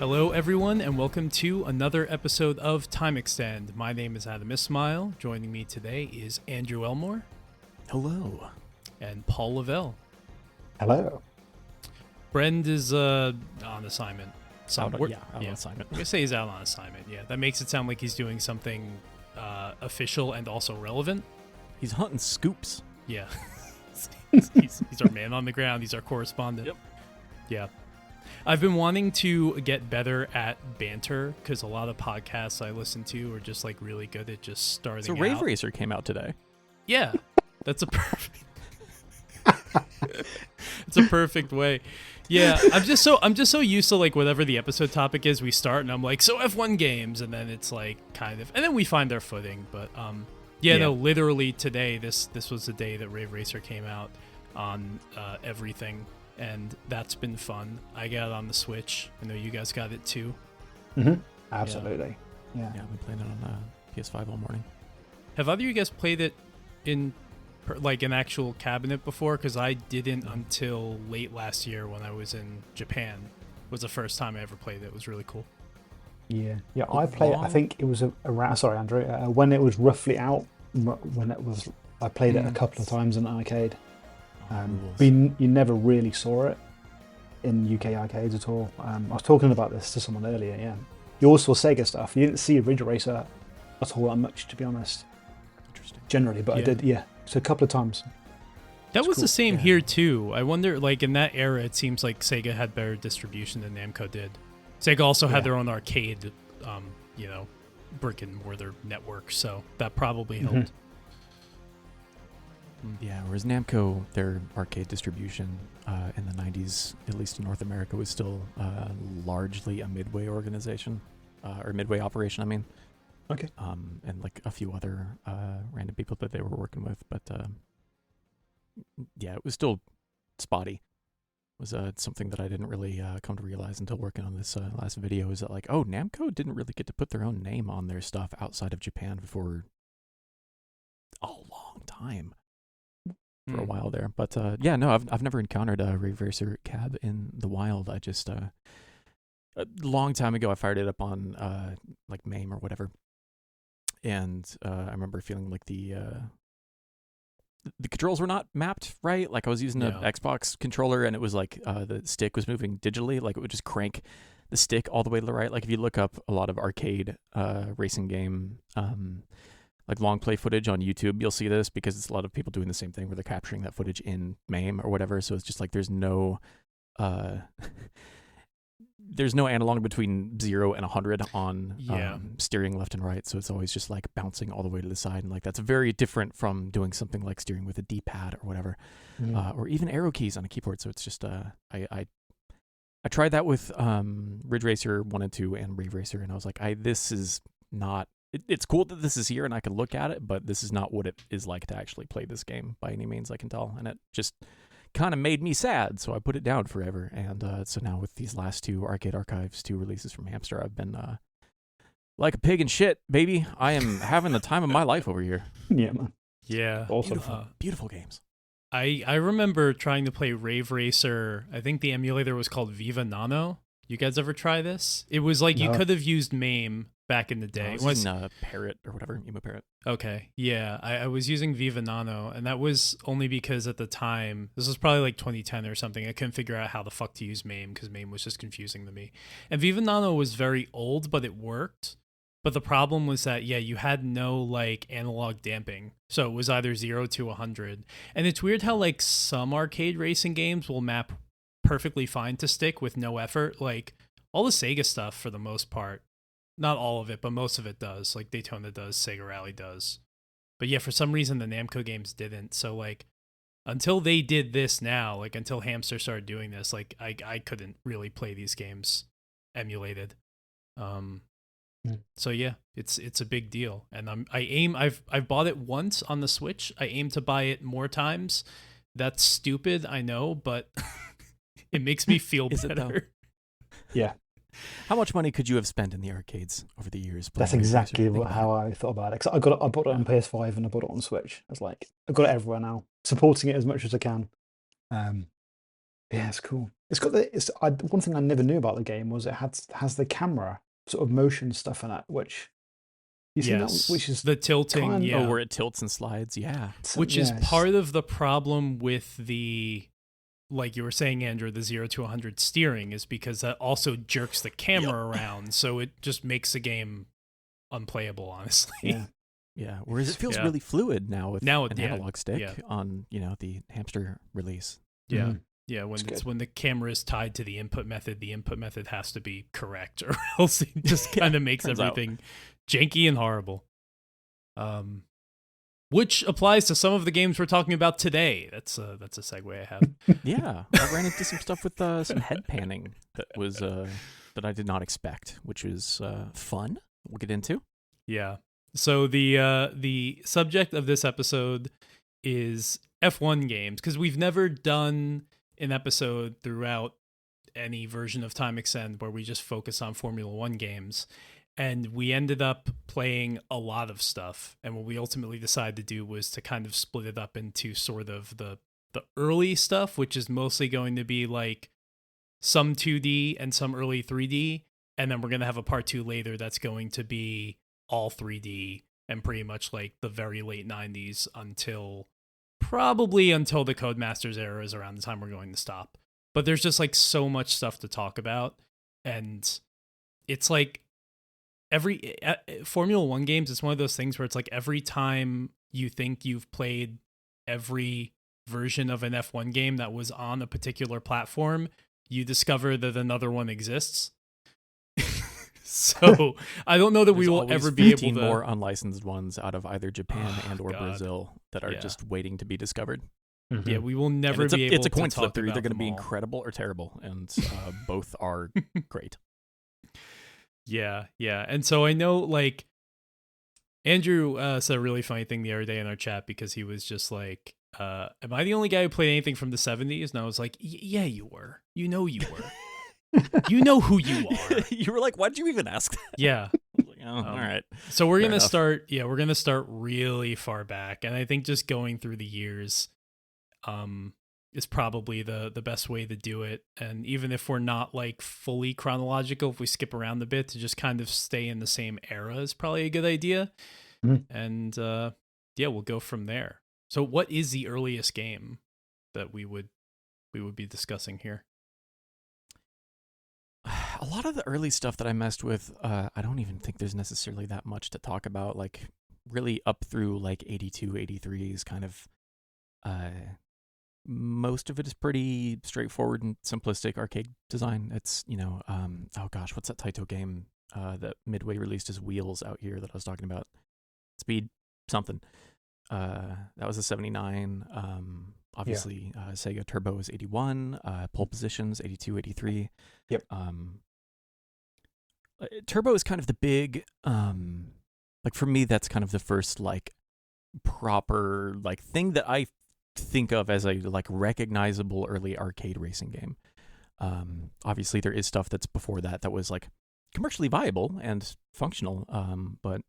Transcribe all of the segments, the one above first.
Hello, everyone, and welcome to another episode of Time Extend. My name is Adam Ismail. Joining me today is Andrew Elmore. Hello. And Paul Lavelle. Hello. Brend is on assignment. Out on assignment. I'm going to say he's out on assignment, yeah. That makes it sound like he's doing something official and also relevant. He's hunting scoops. Yeah. he's our man on the ground. He's our correspondent. Yep. Yeah. I've been wanting to get better at banter because a lot of podcasts I listen to are just like really good at just starting So out. Rave Racer came out today. Yeah. That's a perfect It's a perfect way. Yeah, I'm just so used to like whatever the episode topic is, we start and I'm like, so F1 games, and then it's like kind of, and then we find our footing. But no, literally today, this was the day that Rave Racer came out on everything, and that's been fun. I got it on the Switch. I know you guys got it too. Mm-hmm. Absolutely. Yeah. Yeah, I've been playing it on PS5 all morning. Have either of you guys played it in like an actual cabinet before? Because I didn't until late last year when I was in Japan. Was the first time I ever played it. It was really cool. Yeah. I played. I think it was around. Sorry, Andrew. When it was roughly out. I played it a couple of times in an arcade. But you never really saw it in UK arcades at all. I was talking about this to someone earlier. Yeah. You also saw Sega stuff. You didn't see Ridge Racer at all that much, to be honest. Interesting. Generally, but I did. Yeah. So a couple of times. That was cool. The same here too. I wonder, like in that era, it seems like Sega had better distribution than Namco did. Sega also had their own arcade, brick and mortar network, so that probably helped. Yeah, whereas Namco, their arcade distribution in the 90s, at least in North America, was still largely a Midway organization, or Midway operation, I mean. Okay. And like a few other random people that they were working with, but it was still spotty. It was something that I didn't really come to realize until working on this last video, is that like, oh, Namco didn't really get to put their own name on their stuff outside of Japan for a long time. For a while there, but I've never encountered a Rave Racer cab in the wild. I just a long time ago I fired it up on like MAME or whatever, and I remember feeling like the controls were not mapped right. Like I was using an Xbox controller and it was like the stick was moving digitally, like it would just crank the stick all the way to the right. Like if you look up a lot of arcade racing game like long play footage on YouTube, you'll see this because it's a lot of people doing the same thing where they're capturing that footage in MAME or whatever. So it's just like there's no analog between 0 and 100 on steering left and right. So it's always just like bouncing all the way to the side. And like that's very different from doing something like steering with a D-pad or whatever, or even arrow keys on a keyboard. So it's just I tried that with Ridge Racer 1 and 2 and Rave Racer, and I was like, this is not. It's cool that this is here and I can look at it, but this is not what it is like to actually play this game by any means I can tell. And it just kind of made me sad, so I put it down forever. And so now with these last two Arcade Archives 2 releases from Hamster, I've been like a pig in shit, baby. I am having the time of my life over here. Yeah, man. Yeah. Awesome. Beautiful games. I remember trying to play Rave Racer. I think the emulator was called Viva Nano. You guys ever try this? It was like you could have used MAME back in the day. It was Parrot or whatever, Emo Parrot. Okay, yeah. I was using Viva Nano, and that was only because at the time, this was probably like 2010 or something, I couldn't figure out how the fuck to use MAME because MAME was just confusing to me. And Viva Nano was very old, but it worked. But the problem was that, you had no like analog damping. So it was either 0 to 100. And it's weird how like some arcade racing games will map perfectly fine to stick with no effort. Like all the Sega stuff for the most part. Not all of it, but most of it does. Like Daytona does, Sega Rally does. But yeah, for some reason the Namco games didn't. So like until they did this now, like until Hamster started doing this, like I couldn't really play these games emulated. So yeah, it's a big deal. And I've bought it once on the Switch. I aim to buy it more times. That's stupid, I know, but it makes me feel Is better. It though? Yeah. How much money could you have spent in the arcades over the years? That's exactly how I thought about it. 'Cause I bought it on PS5 and I bought it on Switch. I was like, I've got it everywhere now, supporting it as much as I can. Yeah, it's cool. It's got the. One thing I never knew about the game was it has the camera sort of motion stuff in it, which you see that, which is the tilting. Yeah, where it tilts and slides. Yeah, which is part of the problem with the, like you were saying, Andrew, the 0 to 100 steering is because that also jerks the camera around, so it just makes the game unplayable, honestly. Yeah. Whereas it feels really fluid now with an analog stick on the hamster release. Yeah. Mm-hmm. Yeah, when the camera is tied to the input method has to be correct, or else it just kind of makes everything janky and horrible. Which applies to some of the games we're talking about today. That's a segue I have. Yeah, I ran into some stuff with some head panning that was that I did not expect, which was fun. We'll get into. Yeah. So the subject of this episode is F1 games, because we've never done an episode throughout any version of Time Extend where we just focus on Formula One games. And we ended up playing a lot of stuff. And what we ultimately decided to do was to kind of split it up into sort of the early stuff, which is mostly going to be like some 2D and some early 3D. And then we're going to have a part 2 later that's going to be all 3D and pretty much like the very late 90s probably until the Codemasters era is around the time we're going to stop. But there's just like so much stuff to talk about. And it's like every Formula One games, it's one of those things where it's like every time you think you've played every version of an F1 game that was on a particular platform, you discover that another one exists. So I don't know that we will ever be able to more unlicensed ones out of either Japan or Brazil that are just waiting to be discovered. Mm-hmm. Yeah, we will never be able to. It's a coin flip. They're either going to be incredible or terrible, and both are great. Yeah. And so I know, like, Andrew said a really funny thing the other day in our chat, because he was just like, am I the only guy who played anything from the 70s? And I was like, yeah, you were. You know you were. You know who you are. You were like, why'd you even ask that? Yeah. Like, all right. So we're going to start, we're going to start really far back. And I think just going through the years is probably the best way to do it. And even if we're not like fully chronological, if we skip around a bit, to just kind of stay in the same era is probably a good idea. Mm-hmm. And we'll go from there. So what is the earliest game that we would be discussing here? A lot of the early stuff that I messed with, I don't even think there's necessarily that much to talk about. Like, really up through like 82, 83 is kind of, most of it is pretty straightforward and simplistic arcade design. It's, oh gosh, what's that Taito game that Midway released as Wheels out here that I was talking about? Speed something. That was a 79. Obviously, Sega Turbo is 81. Pole Positions, 82, 83. Yep. Turbo is kind of the big, like for me, that's kind of the first like proper like thing that I think of as a like recognizable early arcade racing game. Obviously, there is stuff that's before that was like commercially viable and functional. But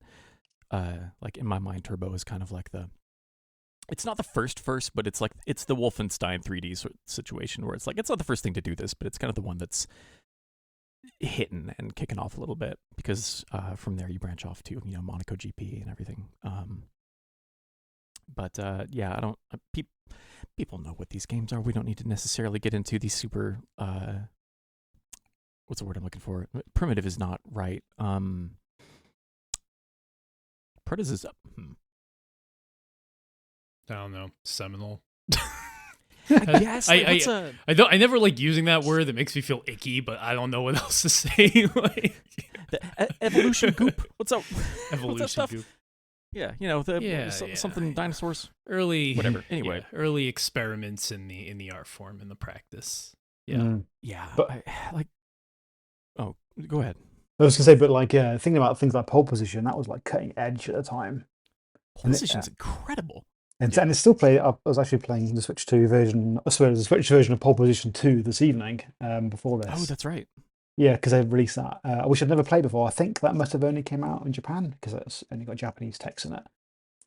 like in my mind, Turbo is kind of like it's not the first, but it's like it's the Wolfenstein 3D situation where it's like it's not the first thing to do this, but it's kind of the one that's hitting and kicking off a little bit, because from there you branch off to Monaco GP and everything. But I don't. People know what these games are. We don't need to necessarily get into these super. What's the word I'm looking for? Primitive is not right. Predator is up. I don't know. Seminal. I guess. I never like using that word. It makes me feel icky, but I don't know what else to say. Like the evolution goop. What's up? Evolution goop. Yeah, something dinosaurs. Early whatever. Anyway, early experiments in the art form, in the practice. Yeah. But oh, go ahead. I was gonna say, but like thinking about things like Pole Position, that was like cutting edge at the time. Pole Position's incredible. And it's still played. I was actually playing the Switch 2 version. I swear, the Switch version of Pole Position 2 this evening. Before this. Oh, that's right. Yeah, because they've released that. I wish I'd never played before. I think that must have only came out in Japan because it's only got Japanese text in it.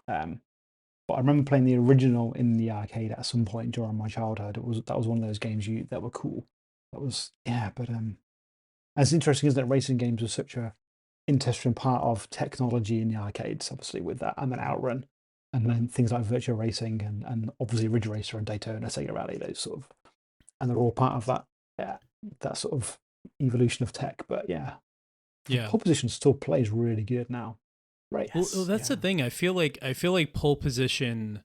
But I remember playing the original in the arcade at some point during my childhood. That was one of those games that were cool. That was but it's interesting, isn't it? Racing games are such a interesting part of technology in the arcades, obviously with that, and then Outrun, and then things like Virtua Racing and obviously Ridge Racer and Daytona, Sega Rally, those sort of, and they're all part of that that sort of evolution of tech. But pole position still plays really good now. Right. Well, that's the thing. I feel like pole position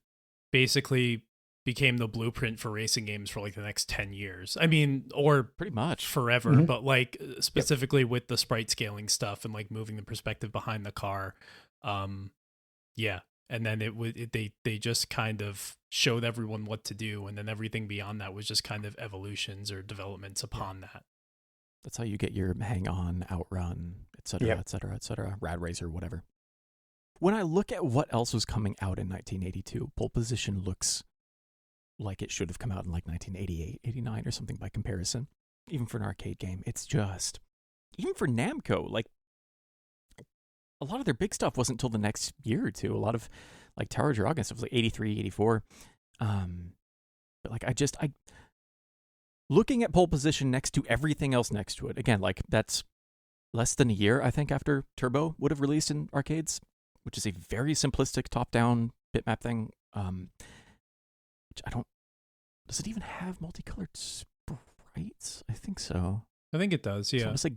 basically became the blueprint for racing games for like the next 10 years. I mean, or pretty much forever, Mm-hmm. but like specifically with the sprite scaling stuff and like moving the perspective behind the car. And then they just kind of showed everyone what to do, and then everything beyond that was just kind of evolutions or developments upon that. That's how you get your hang on, outrun, etc., etc., etc., rad racer, whatever. When I look at what else was coming out in 1982, pole position looks like it should have come out in like 1988, 89 or something by comparison. Even for an arcade game, it's just, even for Namco, like a lot of their big stuff wasn't until the next year or two. A lot of like Tower of Dragon stuff was like 83, 84. But like I looking at pole position next to everything else next to it, again, like that's less than a year, I think, after Turbo would have released in arcades, which is a very simplistic top-down bitmap thing. Which does it even have multicolored sprites? I think so. I think it does, yeah. So it's like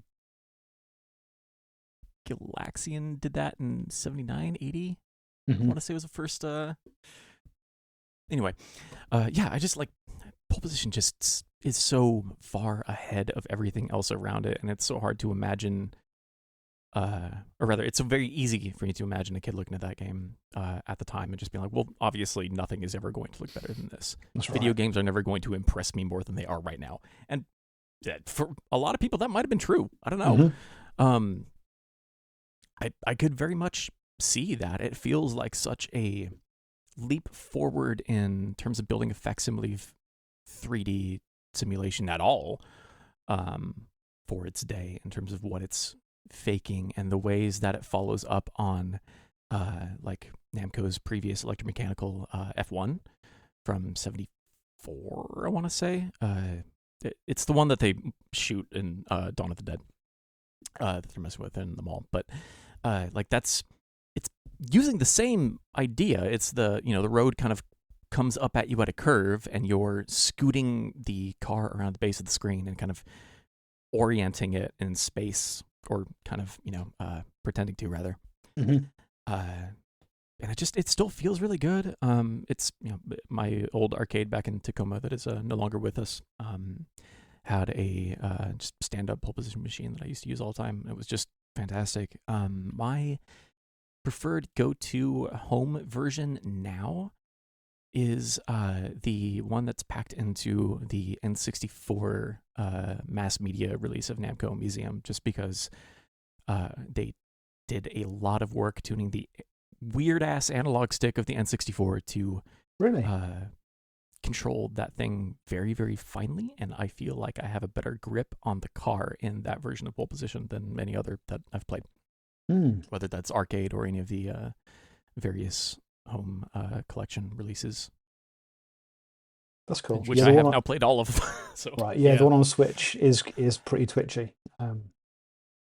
Galaxian did that in 79, 80. Mm-hmm. I want to say it was the first. Anyway, I just like pole position just is so far ahead of everything else around it, and it's so hard to imagine. Or rather, it's so very easy for me to imagine a kid looking at that game at the time and just being like, well, obviously nothing is ever going to look better than this. Video games are never going to impress me more than they are right now. And for a lot of people, that might have been true. I don't know. Mm-hmm. I could very much see that. It feels like such a leap forward in terms of building a facsimile 3D simulation at all for its day in terms of what it's faking and the ways that it follows up on like Namco's previous electromechanical F1 from 74, I want to say. It's the one that they shoot in Dawn of the Dead that they're messing with in the mall. But like it's using the same idea. It's the road kind of comes up at you at a curve and you're scooting the car around the base of the screen and kind of orienting it in space, or kind of, pretending to, rather. Mm-hmm. And it still feels really good. It's, my old arcade back in Tacoma that is no longer with us had a just stand-up pole position machine that I used to use all the time. It was just fantastic. My preferred go-to home version now is the one that's packed into the N64 mass media release of Namco Museum, just because they did a lot of work tuning the weird-ass analog stick of the N64 to really control that thing very, very finely, and I feel like I have a better grip on the car in that version of pole position than many other that I've played. Whether that's arcade or any of the various home collection releases. That's cool. Which I have now played all of them. So right, the one on Switch is pretty twitchy.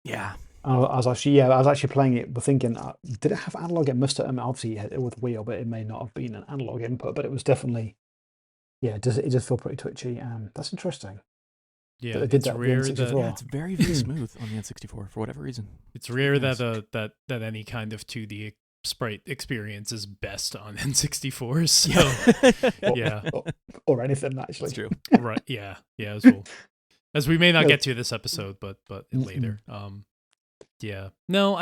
Yeah. I was actually playing it, but thinking, did it have analog? It must have. Obviously, with wheel, but it may not have been an analog input. But it was definitely, it does feel pretty twitchy. That's interesting. Yeah, it's rare that it's very, very smooth on the N64 for whatever reason. It's rare that any kind of 2D sprite experience is best on N64. So or anything actually. It's true. Right? Yeah. As we may not get to this episode, but later. Yeah. No,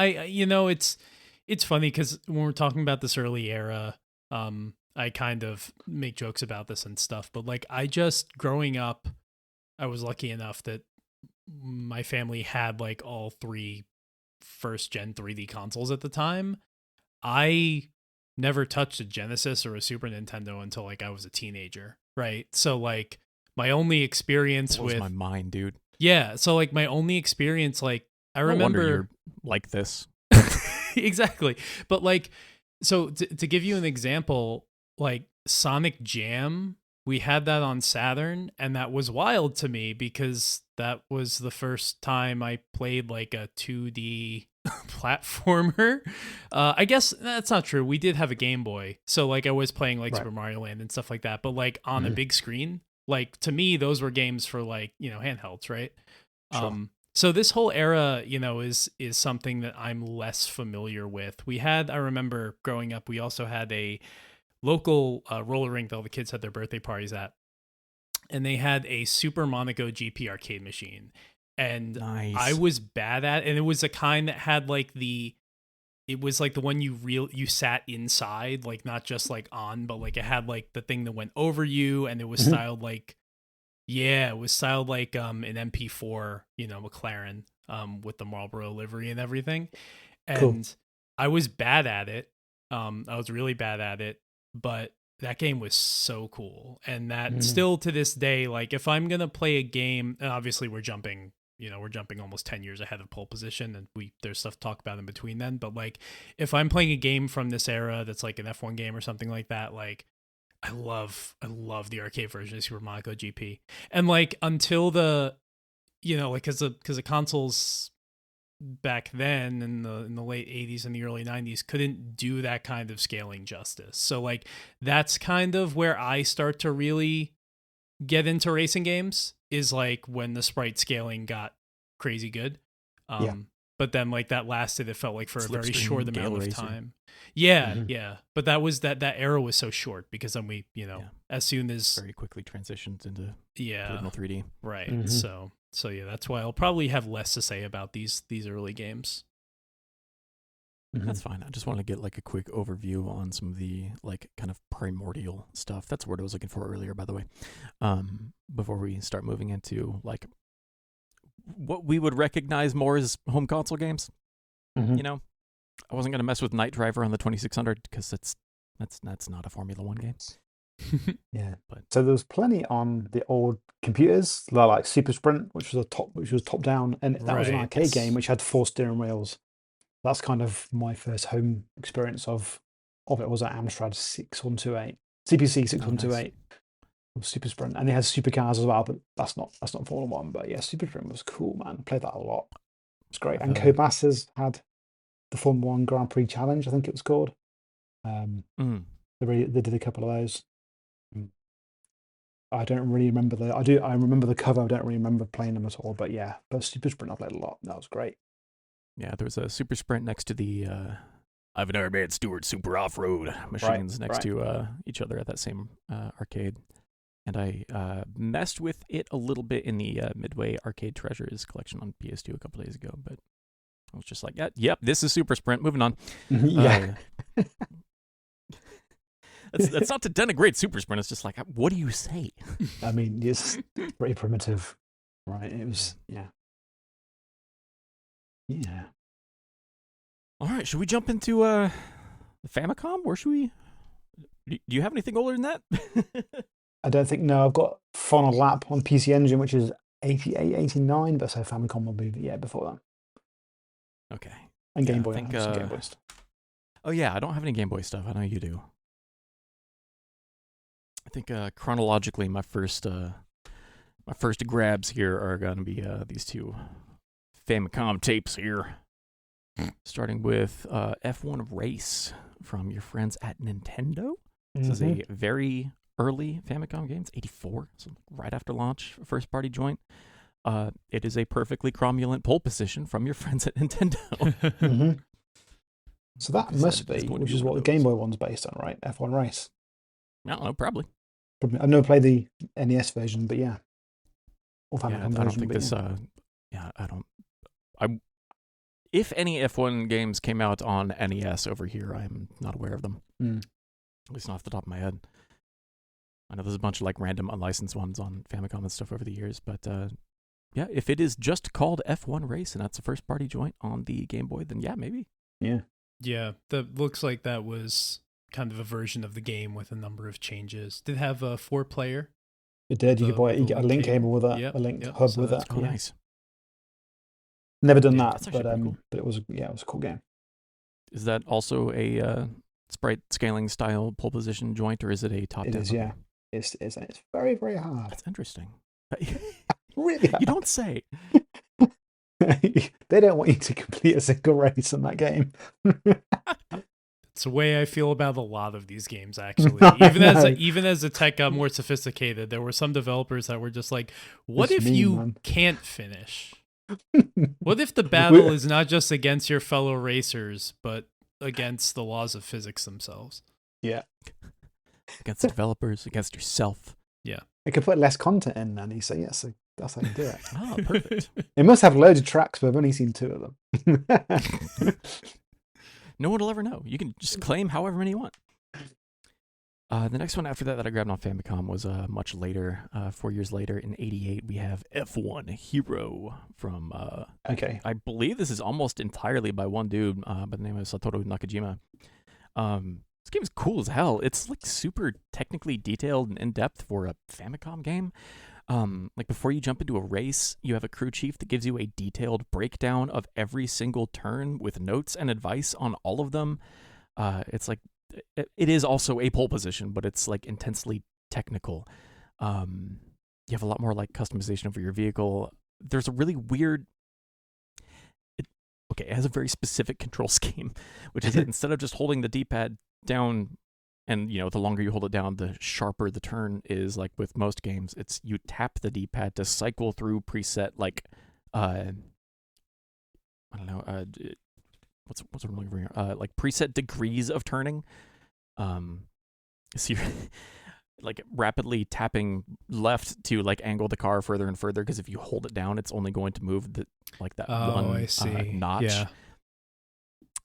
it's funny because when we're talking about this early era, I kind of make jokes about this and stuff, but like growing up, I was lucky enough that my family had like all three first gen 3D consoles at the time. I never touched a Genesis or a Super Nintendo until like I was a teenager, right? So like my only experience blows my mind, dude. Yeah, so like my only experience, like I remember, wonder you're like this. Exactly. But like, so to give you an example, like Sonic Jam we had that on Saturn, and that was wild to me because that was the first time I played like a 2D platformer. I guess that's not true. We did have a Game Boy, so like I was playing like Super Mario Land and stuff like that, but like on a big screen. Like to me, those were games for like, handhelds, right? Sure. So this whole era, is something that I'm less familiar with. I remember growing up, we also had a local roller rink that all the kids had their birthday parties at, and they had a Super Monaco GP arcade machine, and Nice. I was bad at it, and it was the kind that had like it was like the one you sat inside, like not just like on, but like it had like the thing that went over you, and it was styled like, it was styled like an MP4, McLaren, with the Marlboro livery and everything. And Cool. I was bad at it. I was really bad at it, but that game was so cool. And that still to this day, like if I'm going to play a game, and obviously we're jumping almost 10 years ahead of pole position, and there's stuff to talk about in between then. But like if I'm playing a game from this era that's like an F1 game or something like that, like I love the arcade version of Super Monaco GP. And like until the, like because the consoles back then in the late 80s and the early 90s couldn't do that kind of scaling justice. So like that's kind of where I start to really get into racing games, is like when the sprite scaling got crazy good. But then like that lasted, it felt like for a very short amount of time. Yeah. But that was that era was so short because then we, as soon as very quickly transitioned into polygonal 3D. Right. So yeah, that's why I'll probably have less to say about these early games. That's fine. I just want to get like a quick overview on some of the like kind of primordial stuff. That's the word I was looking for earlier, by the way. Before we start moving into like what we would recognize more as home console games. I wasn't going to mess with Night Driver on the 2600 because that's not a Formula 1 game. But so there was plenty on the old computers, like Super Sprint, which was top down, and that was an arcade game which had 4 steering wheels. That's kind of my first home experience of it. Was at Amstrad 6128, CPC 6128. Super Sprint, and they had supercars as well, but that's not Formula 1. But yeah, Super Sprint was cool, man. Played that a lot. It was great. And Codemasters had the Formula 1 Grand Prix Challenge, I think it was called. They did a couple of those. I don't really remember I remember the cover. I don't really remember playing them at all. But yeah, Super Sprint I played a lot. That was great. Yeah, there was a Super Sprint next to the Ivan Arbad Stewart Super Off-Road machines next to each other at that same arcade. And I messed with it a little bit in the Midway Arcade Treasures collection on PS2 a couple days ago, but I was just like, yep, this is Super Sprint. Moving on. Yeah. That's not to denigrate Super Sprint. It's just like, what do you say? I mean, it's pretty primitive, right? It was, yeah. All right, should we jump into the Famicom? Or should we? Do you have anything older than that? I don't think, no. I've got Final Lap on PC Engine, which is 88, 89, but so Famicom will be before that. Okay. And Game Boy. Game Boy stuff. Oh yeah, I don't have any Game Boy stuff. I know you do. I think chronologically, my first grabs here are going to be these two Famicom tapes here. Starting with F1 Race from your friends at Nintendo. This is a very early Famicom game. It's 84, so right after launch, first party joint. It is a perfectly cromulent pole position from your friends at Nintendo. So that must be, which is what the Game Boy one's based on, right? F1 Race. I don't know, probably. I've never played the NES version, but yeah. Or Famicom version. I don't think this. I don't. If any F1 games came out on NES over here, I'm not aware of them. At least not off the top of my head. I know there's a bunch of like random unlicensed ones on Famicom and stuff over the years, but yeah, if it is just called F1 Race and that's a first party joint on the Game Boy, then yeah, maybe. Yeah, that looks like that was kind of a version of the game with a number of changes. Did it have a 4-player? It did. You get a link cable with that, a link hub with that. Cool. Nice. Never done that, but cool. But it was a cool game. Is that also a sprite scaling style pole position joint, or is it a top down? It is, yeah. It's very, very hard. That's interesting. Really hard. You don't say. They don't want you to complete a single race in that game. It's the way I feel about a lot of these games, actually. Even as the tech got more sophisticated, there were some developers that were just like, "What if you can't finish? What if the battle is not just against your fellow racers, but against the laws of physics themselves?" Yeah, against the developers, against yourself. Yeah, they could put less content in, and he say, "Yes, that's how you do it." Oh, perfect. It must have loads of tracks, but I've only seen 2 of them. No one will ever know. You can just claim however many you want. The next one after that I grabbed on Famicom was much later. 4 years later, in '88, we have F1 Hero from. Okay. I believe this is almost entirely by one dude by the name of Satoru Nakajima. This game is cool as hell. It's like super technically detailed and in depth for a Famicom game. Like before you jump into a race, you have a crew chief that gives you a detailed breakdown of every single turn with notes and advice on all of them. It's like it is also a pole position, but it's like intensely technical. You have a lot more like customization of your vehicle. There's a really weird. It has a very specific control scheme, which is that instead of just holding the D-pad down. And, the longer you hold it down, the sharper the turn is. Like with most games, it's you tap the D-pad to cycle through preset, like, I don't know, what's I'm looking for here? Like preset degrees of turning. So you're like rapidly tapping left to like angle the car further and further, because if you hold it down, it's only going to move that one notch. Yeah.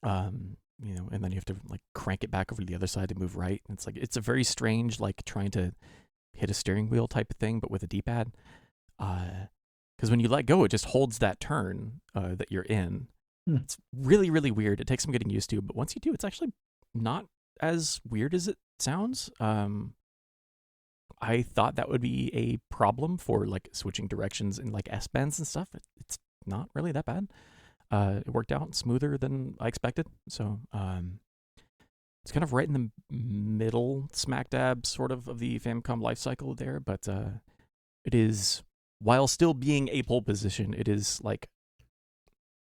And then you have to like crank it back over to the other side to move right. And it's a very strange, like trying to hit a steering wheel type of thing, but with a D-pad. Because when you let go, it just holds that turn that you're in. It's really, really weird. It takes some getting used to, but once you do, it's actually not as weird as it sounds. I thought that would be a problem for like switching directions in like S-bends and stuff. It's not really that bad. It worked out smoother than I expected. So it's kind of right in the middle, smack dab sort of the Famicom life cycle there. But it is, while still being a pole position, it is like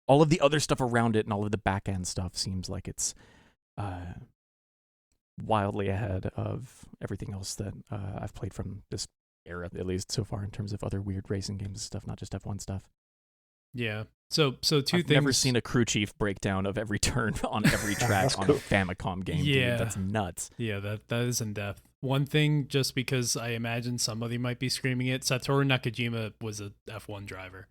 all of the other stuff around it and all of the back end stuff seems like it's wildly ahead of everything else that I've played from this era, at least so far, in terms of other weird racing games and stuff, not just F1 stuff. Yeah. So two I've things. Never seen a crew chief breakdown of every turn on every track on a Famicom game. Yeah, dude. That's nuts. Yeah, that is in depth. One thing, just because I imagine somebody might be screaming it, Satoru Nakajima was a F1 driver.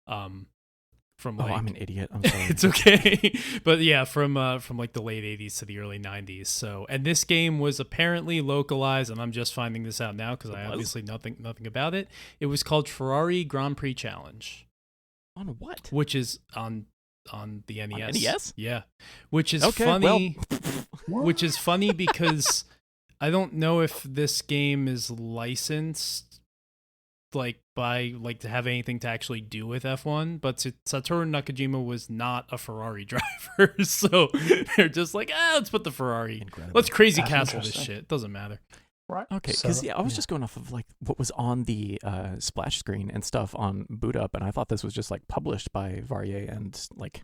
From like, I'm an idiot. I'm sorry. It's okay, but yeah, from like the late '80s to the early '90s. So, and this game was apparently localized, and I'm just finding this out now because I obviously nothing about it. It was called Ferrari Grand Prix Challenge. On what? Which is on the NES. On NES? Yeah. Which is okay, funny. Which is funny because I don't know if this game is licensed like by like to have anything to actually do with F1, but Satoru Nakajima was not a Ferrari driver. So they're just like, let's put the Ferrari. Incredible. Let's crazy castle this shit. It doesn't matter. Right. Okay, because I was just going off of like what was on the splash screen and stuff on boot up, and I thought this was just like published by Varier, and like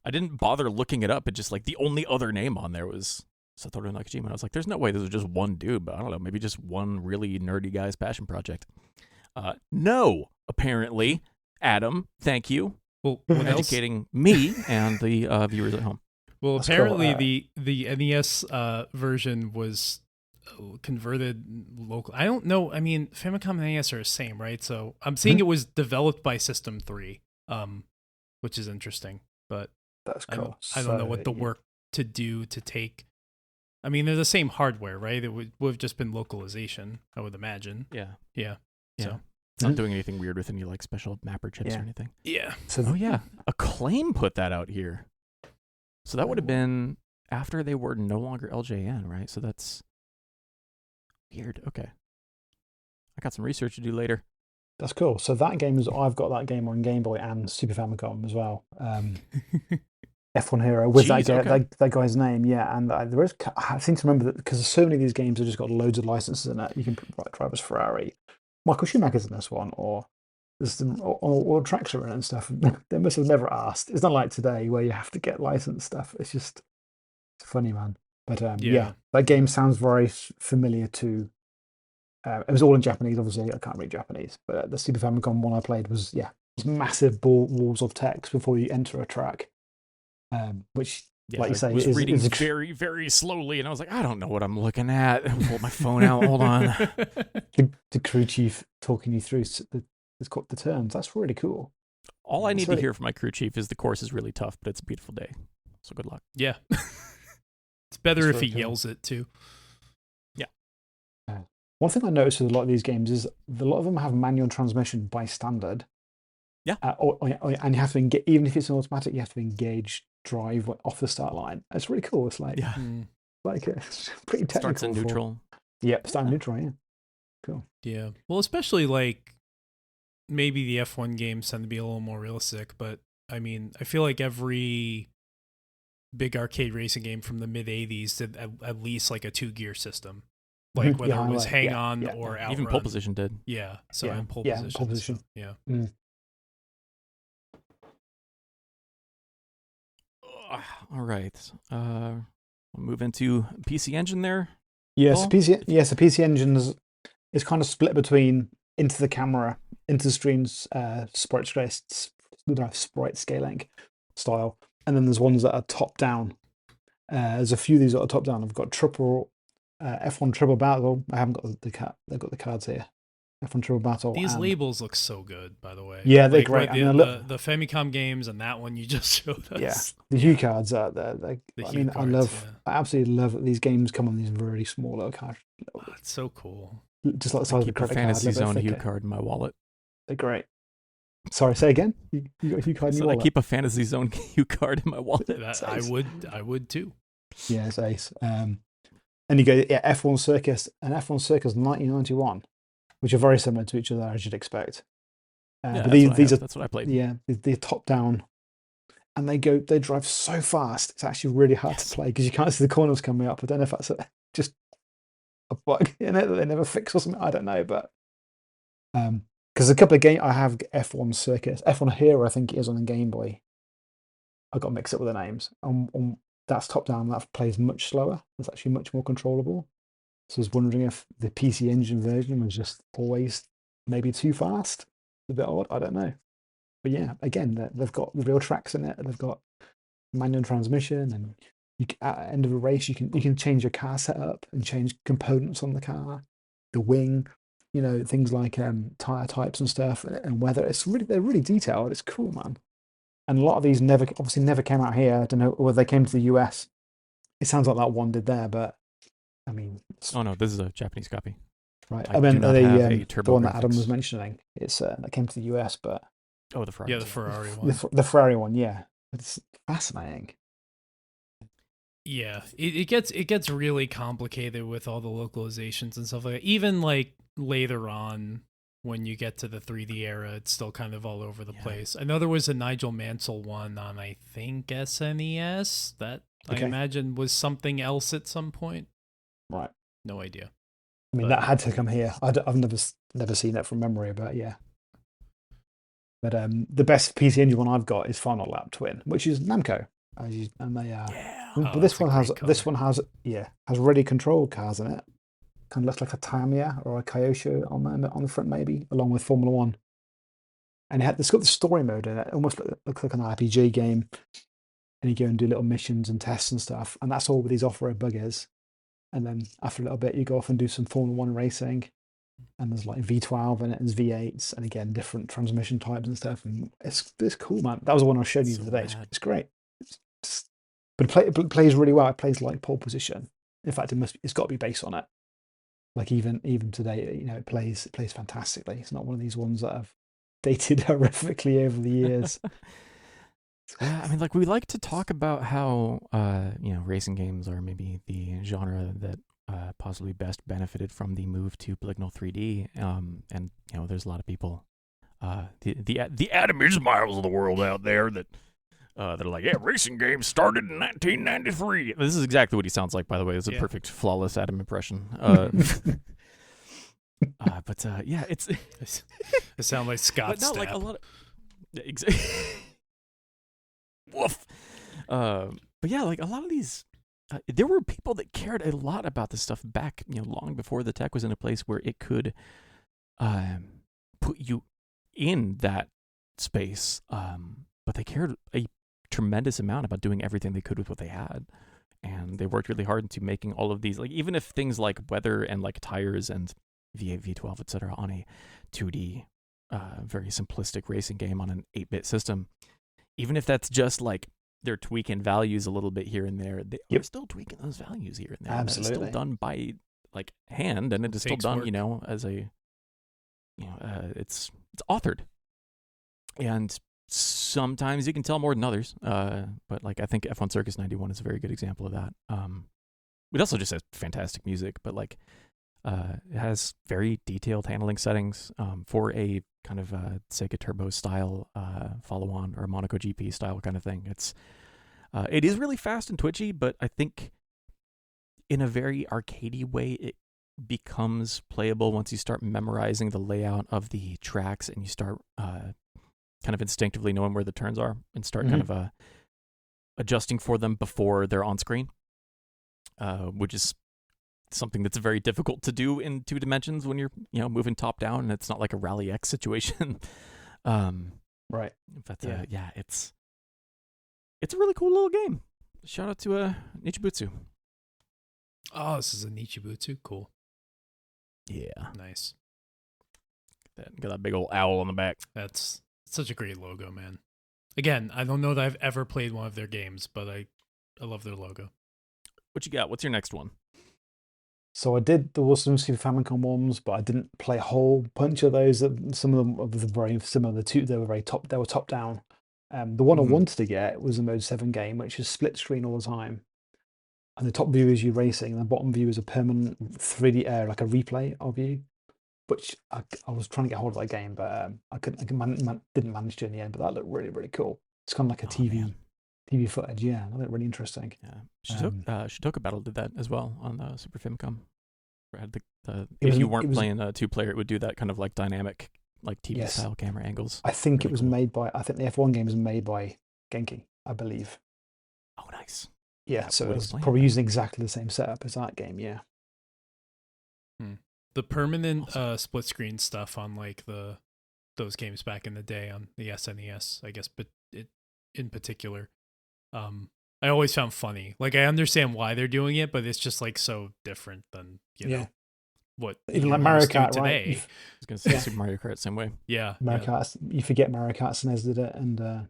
I didn't bother looking it up. It just like the only other name on there was Satoru Nakajima. And I was like, there's no way this was just one dude, but I don't know, maybe just one really nerdy guy's passion project. No, apparently, Adam, thank you for educating me and the viewers at home. Well, that's apparently cool. The NES version was converted local. I don't know. I mean, Famicom and NES are the same, right? So I'm seeing it was developed by System 3, which is interesting. But that's cool. I don't know what the work to do to take. I mean, they're the same hardware, right? It would have just been localization, I would imagine. Yeah. So it's not doing anything weird with any like special mapper chips or anything. Yeah. So Acclaim put that out here. So that would have been after they were no longer LJN, right? So that's weird. Okay. I got some research to do later. That's cool. So that game I've got that game on Game Boy and Super Famicom as well. F1 Hero with Jeez, that guy's name, yeah. And I seem to remember that because so many of these games have just got loads of licenses in it. You can drive as Ferrari. Michael Schumacher's in this one, or there's some or tracks are in it and stuff. They must have never asked. It's not like today where you have to get licensed stuff. It's funny, man. But yeah, that game sounds very familiar to. It was all in Japanese, obviously. I can't read Japanese, but the Super Famicom one I played was these massive walls of text before you enter a track. Which, like you say, was reading very, very slowly, and I was like, I don't know what I'm looking at. I pulled my phone out. Hold on. The crew chief talking you through the terms. That's really cool. All I need to hear from my crew chief is the course is really tough, but it's a beautiful day. So good luck. Yeah. It's better if he yells it too. Yeah. One thing I noticed with a lot of these games is a lot of them have manual transmission by standard. Yeah. And you have to even if it's an automatic, you have to engage drive off the start line. It's really cool. It's like, it's pretty technical. Starts in neutral. Yep, start in neutral, yeah. Cool. Yeah. Well, especially like maybe the F1 games tend to be a little more realistic, but I mean, I feel like every big arcade racing game from the mid 80s did at least like a 2-gear system. Like whether it was hang on or outrun. Even pole position did. Yeah. So in pole position. Pole position. Yeah. All right. We'll move into PC Engine there. Yes, the PC Engine is kind of split between into the camera, into the streams, sprite scaling style, and then there's ones that are top down. There's a few of these that are top down. I've got F1 Triple Battle. I haven't got They've got the cards here. F1 Triple Battle. These labels look so good, by the way. Yeah, they're great. The Famicom games and that one you just showed us. Yeah, the Hue cards are there. I absolutely love that these games come on these really small little cards. Oh, it's so cool. Just like the size of a credit card. Fantasy Zone Hue card in my wallet. They're great. Sorry, say again. You got a Hue card in your wallet? I keep a Fantasy Zone Hue card in my wallet. I would too. Yeah, it's ace. And you go F1 Circus and F1 Circus 1991. Which are very similar to each other, as you'd expect. But that's what I played. Yeah, they're top down, and they drive so fast. It's actually really hard to play because you can't see the corners coming up. I don't know if that's just a bug in it that they never fix or something. I don't know, but because a couple of games I have F1 Circus, F1 Hero, I think it is on the Game Boy. I got mixed up with the names. That's top down. That plays much slower. It's actually much more controllable. So I was wondering if the PC Engine version was just always maybe too fast. A bit odd, I don't know. But yeah, again, they've got the real tracks in it. They've got manual transmission, and at the end of a race, you can change your car setup and change components on the car, the wing, things like tire types and stuff, and weather. They're really detailed. It's cool, man. And a lot of these never came out here. I don't know whether they came to the US. It sounds like that one did there, but. I mean, oh no, this is a Japanese copy. Right. I mean, the one that Adam was mentioning, it's that came to the US, but the Ferrari. Yeah, the Ferrari one. The Ferrari one, yeah. It's fascinating. Yeah, it gets really complicated with all the localizations and stuff like that. Even like later on, when you get to the 3D era, it's still kind of all over the place. I know there was a Nigel Mansell one on, I think, SNES that I imagine was something else at some point. Right. No idea. I mean, that had to come here. I've never seen that from memory, but yeah. But the best PC Engine one I've got is Final Lap Twin, which is Namco, and they are. Yeah. But this one has ready control cars in it. Kind of looks like a Tamiya or a Kyosho on the front, maybe, along with Formula One. And it's got the story mode in it. It almost looks like an RPG game. And you go and do little missions and tests and stuff, and that's all with these off-road buggies. And then after a little bit, you go off and do some Formula One racing. And there's like V12 in it, and there's V8s, and again, different transmission types and stuff. And it's cool, man. That was the one I was showing you the other day. It's great. But it plays really well. It plays like pole position. In fact, it's got to be based on it. Like even today, it plays fantastically. It's not one of these ones that have dated horrifically over the years. Yeah, I mean, like we like to talk about how racing games are maybe the genre that possibly best benefited from the move to polygonal 3D. And there's a lot of people, the Adam Ismails of the world out there that They're like, yeah, racing games started in 1993. This is exactly what he sounds like, by the way. It's a perfect, flawless Adam impression. But yeah, it's it sounds like Scott Stapp. Like a lot of woof. But yeah, like a lot of these, there were people that cared a lot about this stuff back, long before the tech was in a place where it could put you in that space. But they cared a tremendous amount about doing everything they could with what they had. And they worked really hard into making all of these, like even if things like weather and like tires and V8, V12, etc. on a 2D, very simplistic racing game on an 8-bit system, even if that's just like they're tweaking values a little bit here and there, they are still tweaking those values here and there. Absolutely. And it's still done by like hand, and it is still done, work. As a, it's authored. And sometimes you can tell more than others, but like I think F1 Circus 91 is a very good example of that. It also just has fantastic music, but like it has very detailed handling settings for a kind of Sega Turbo style follow-on or a Monaco GP style kind of thing. It is really fast and twitchy, but I think in a very arcadey way it becomes playable once you start memorizing the layout of the tracks and you start kind of instinctively knowing where the turns are and start kind of adjusting for them before they're on screen, which is something that's very difficult to do in 2 dimensions when you're moving top down and it's not like a Rally X situation. Right. But yeah, it's a really cool little game. Shout out to Nichibutsu. Oh, this is a Nichibutsu. Cool. Yeah. Nice. Got that big old owl on the back. That's such a great logo, man. Again, I don't know that I've ever played one of their games, but I love their logo. What you got? What's your next one? So I did. There was some Super Famicom ones, but I didn't play a whole bunch of those. Some of them were very similar. The two they were very top. They were top down. The one I wanted to get was a Mode 7 game, which is split screen all the time. And the top view is you racing, and the bottom view is a permanent 3D like a replay of you. Which I was trying to get hold of that game, but I didn't manage to in the end. But that looked really, really cool. It's kind of like a TV footage. Yeah, that looked really interesting. Yeah, Shitoka Battle did that as well on Super Famicom. If you weren't playing 2-player, it would do that kind of like dynamic, like TV style camera angles. I think really it was made by. I think the F1 game was made by Genki, I believe. Oh, nice. Yeah, so it's probably using exactly the same setup as that game. Yeah. The permanent split screen stuff on like those games back in the day on the SNES, I guess, but in particular, I always found funny. Like I understand why they're doing it, but it's just like so different than know what even like Mario Kart today. Right? I was gonna say Super Mario Kart same way. Yeah, Mario Kart. You forget Mario Kart SNES did it, and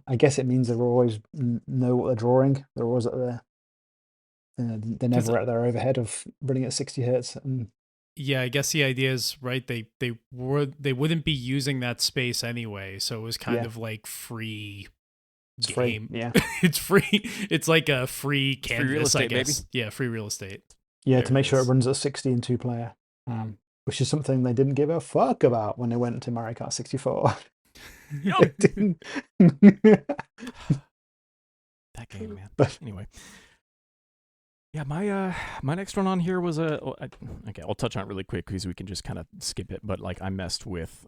I guess it means they always know what they're drawing. They're always at their. They're never at their overhead of running at 60 hertz. And yeah, I guess the idea is right. They wouldn't be using that space anyway, so it was kind of like free. It's game. Free. Yeah, it's free. It's like a free canvas, free real estate, I guess. Baby. Yeah, free real estate. Yeah, to make sure it runs at 60 and 2-player, which is something they didn't give a fuck about when they went to Mario Kart 64. That game, man. But anyway. Yeah, my next one on here was okay, I'll touch on it really quick because we can just kind of skip it, but like I messed with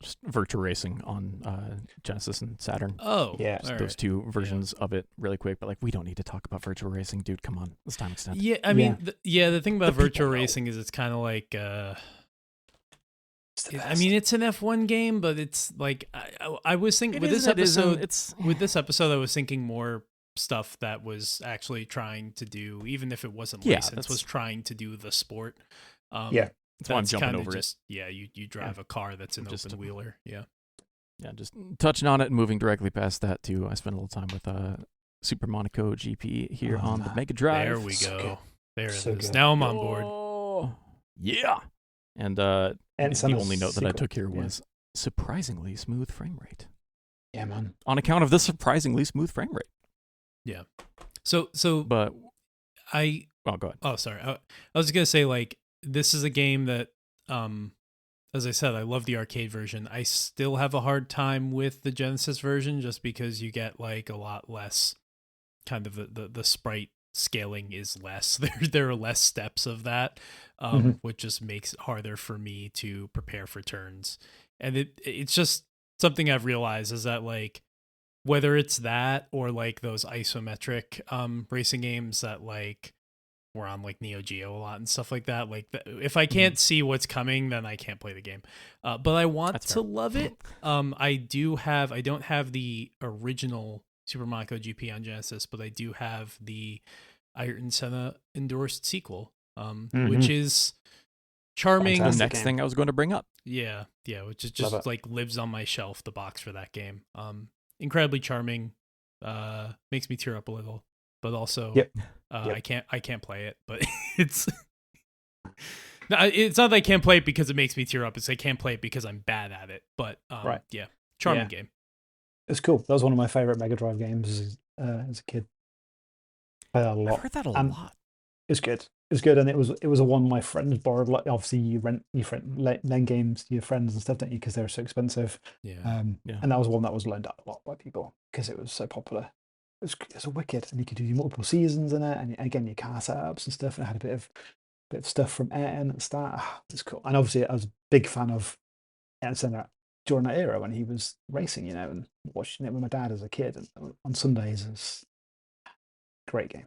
just Virtua Racing on Genesis and Saturn. Oh, yeah, those two versions of it really quick, but like we don't need to talk about Virtua Racing, dude. Come on, it's time extended. Yeah, I mean, the thing about Virtua Racing is it's kind of like I mean, it's an F1 game, but it's like I was thinking with this episode, I was thinking more stuff that was actually trying to do, even if it wasn't licensed, was trying to do the sport. That's why I'm jumping over it. Yeah, you drive a car that's an open wheeler. Yeah, just touching on it and moving directly past that too. I spent a little time with Super Monaco GP here on the Mega Drive. There we go. There it is. Now I'm on board. Yeah, and the only note that I took here was surprisingly smooth frame rate. Yeah, man. On account of the surprisingly smooth frame rate. Yeah. So, but go ahead. Oh, sorry. I was gonna say like this is a game that, as I said, I love the arcade version. I still have a hard time with the Genesis version just because you get like a lot less kind of the sprite scaling is less. There are less steps of that, which just makes it harder for me to prepare for turns. And it's just something I've realized is that like whether it's that or like those isometric racing games that like were on like Neo Geo a lot and stuff like that, like if I can't see what's coming, then I can't play the game. But I want to love it. I don't have the original Super Mario GP on Genesis, but I do have the Ayrton Senna endorsed sequel, which is charming. That's the next thing I was going to bring up. Yeah, which is just like lives on my shelf, the box for that game. Incredibly charming, makes me tear up a little, but also I can't play it, but it's not that I can't play it because it makes me tear up. It's I can't play it because I'm bad at it. But charming game. It's cool. That was one of my favorite Mega Drive games as a kid. Played a lot. I've heard that a lot. It's good. It's good, and it was a one my friends borrowed. Like obviously, you lend games to your friends and stuff, don't you? Because they were so expensive. And that was one that was loaned out a lot by people because it was so popular. It was a wicked, and you could do multiple seasons in it, and again your car setups and stuff. And it had a bit of stuff from Ayrton at the start. It's cool, and obviously I was a big fan of Ayrton Senna during that era when he was racing, and watching it with my dad as a kid and on Sundays. It's a great game.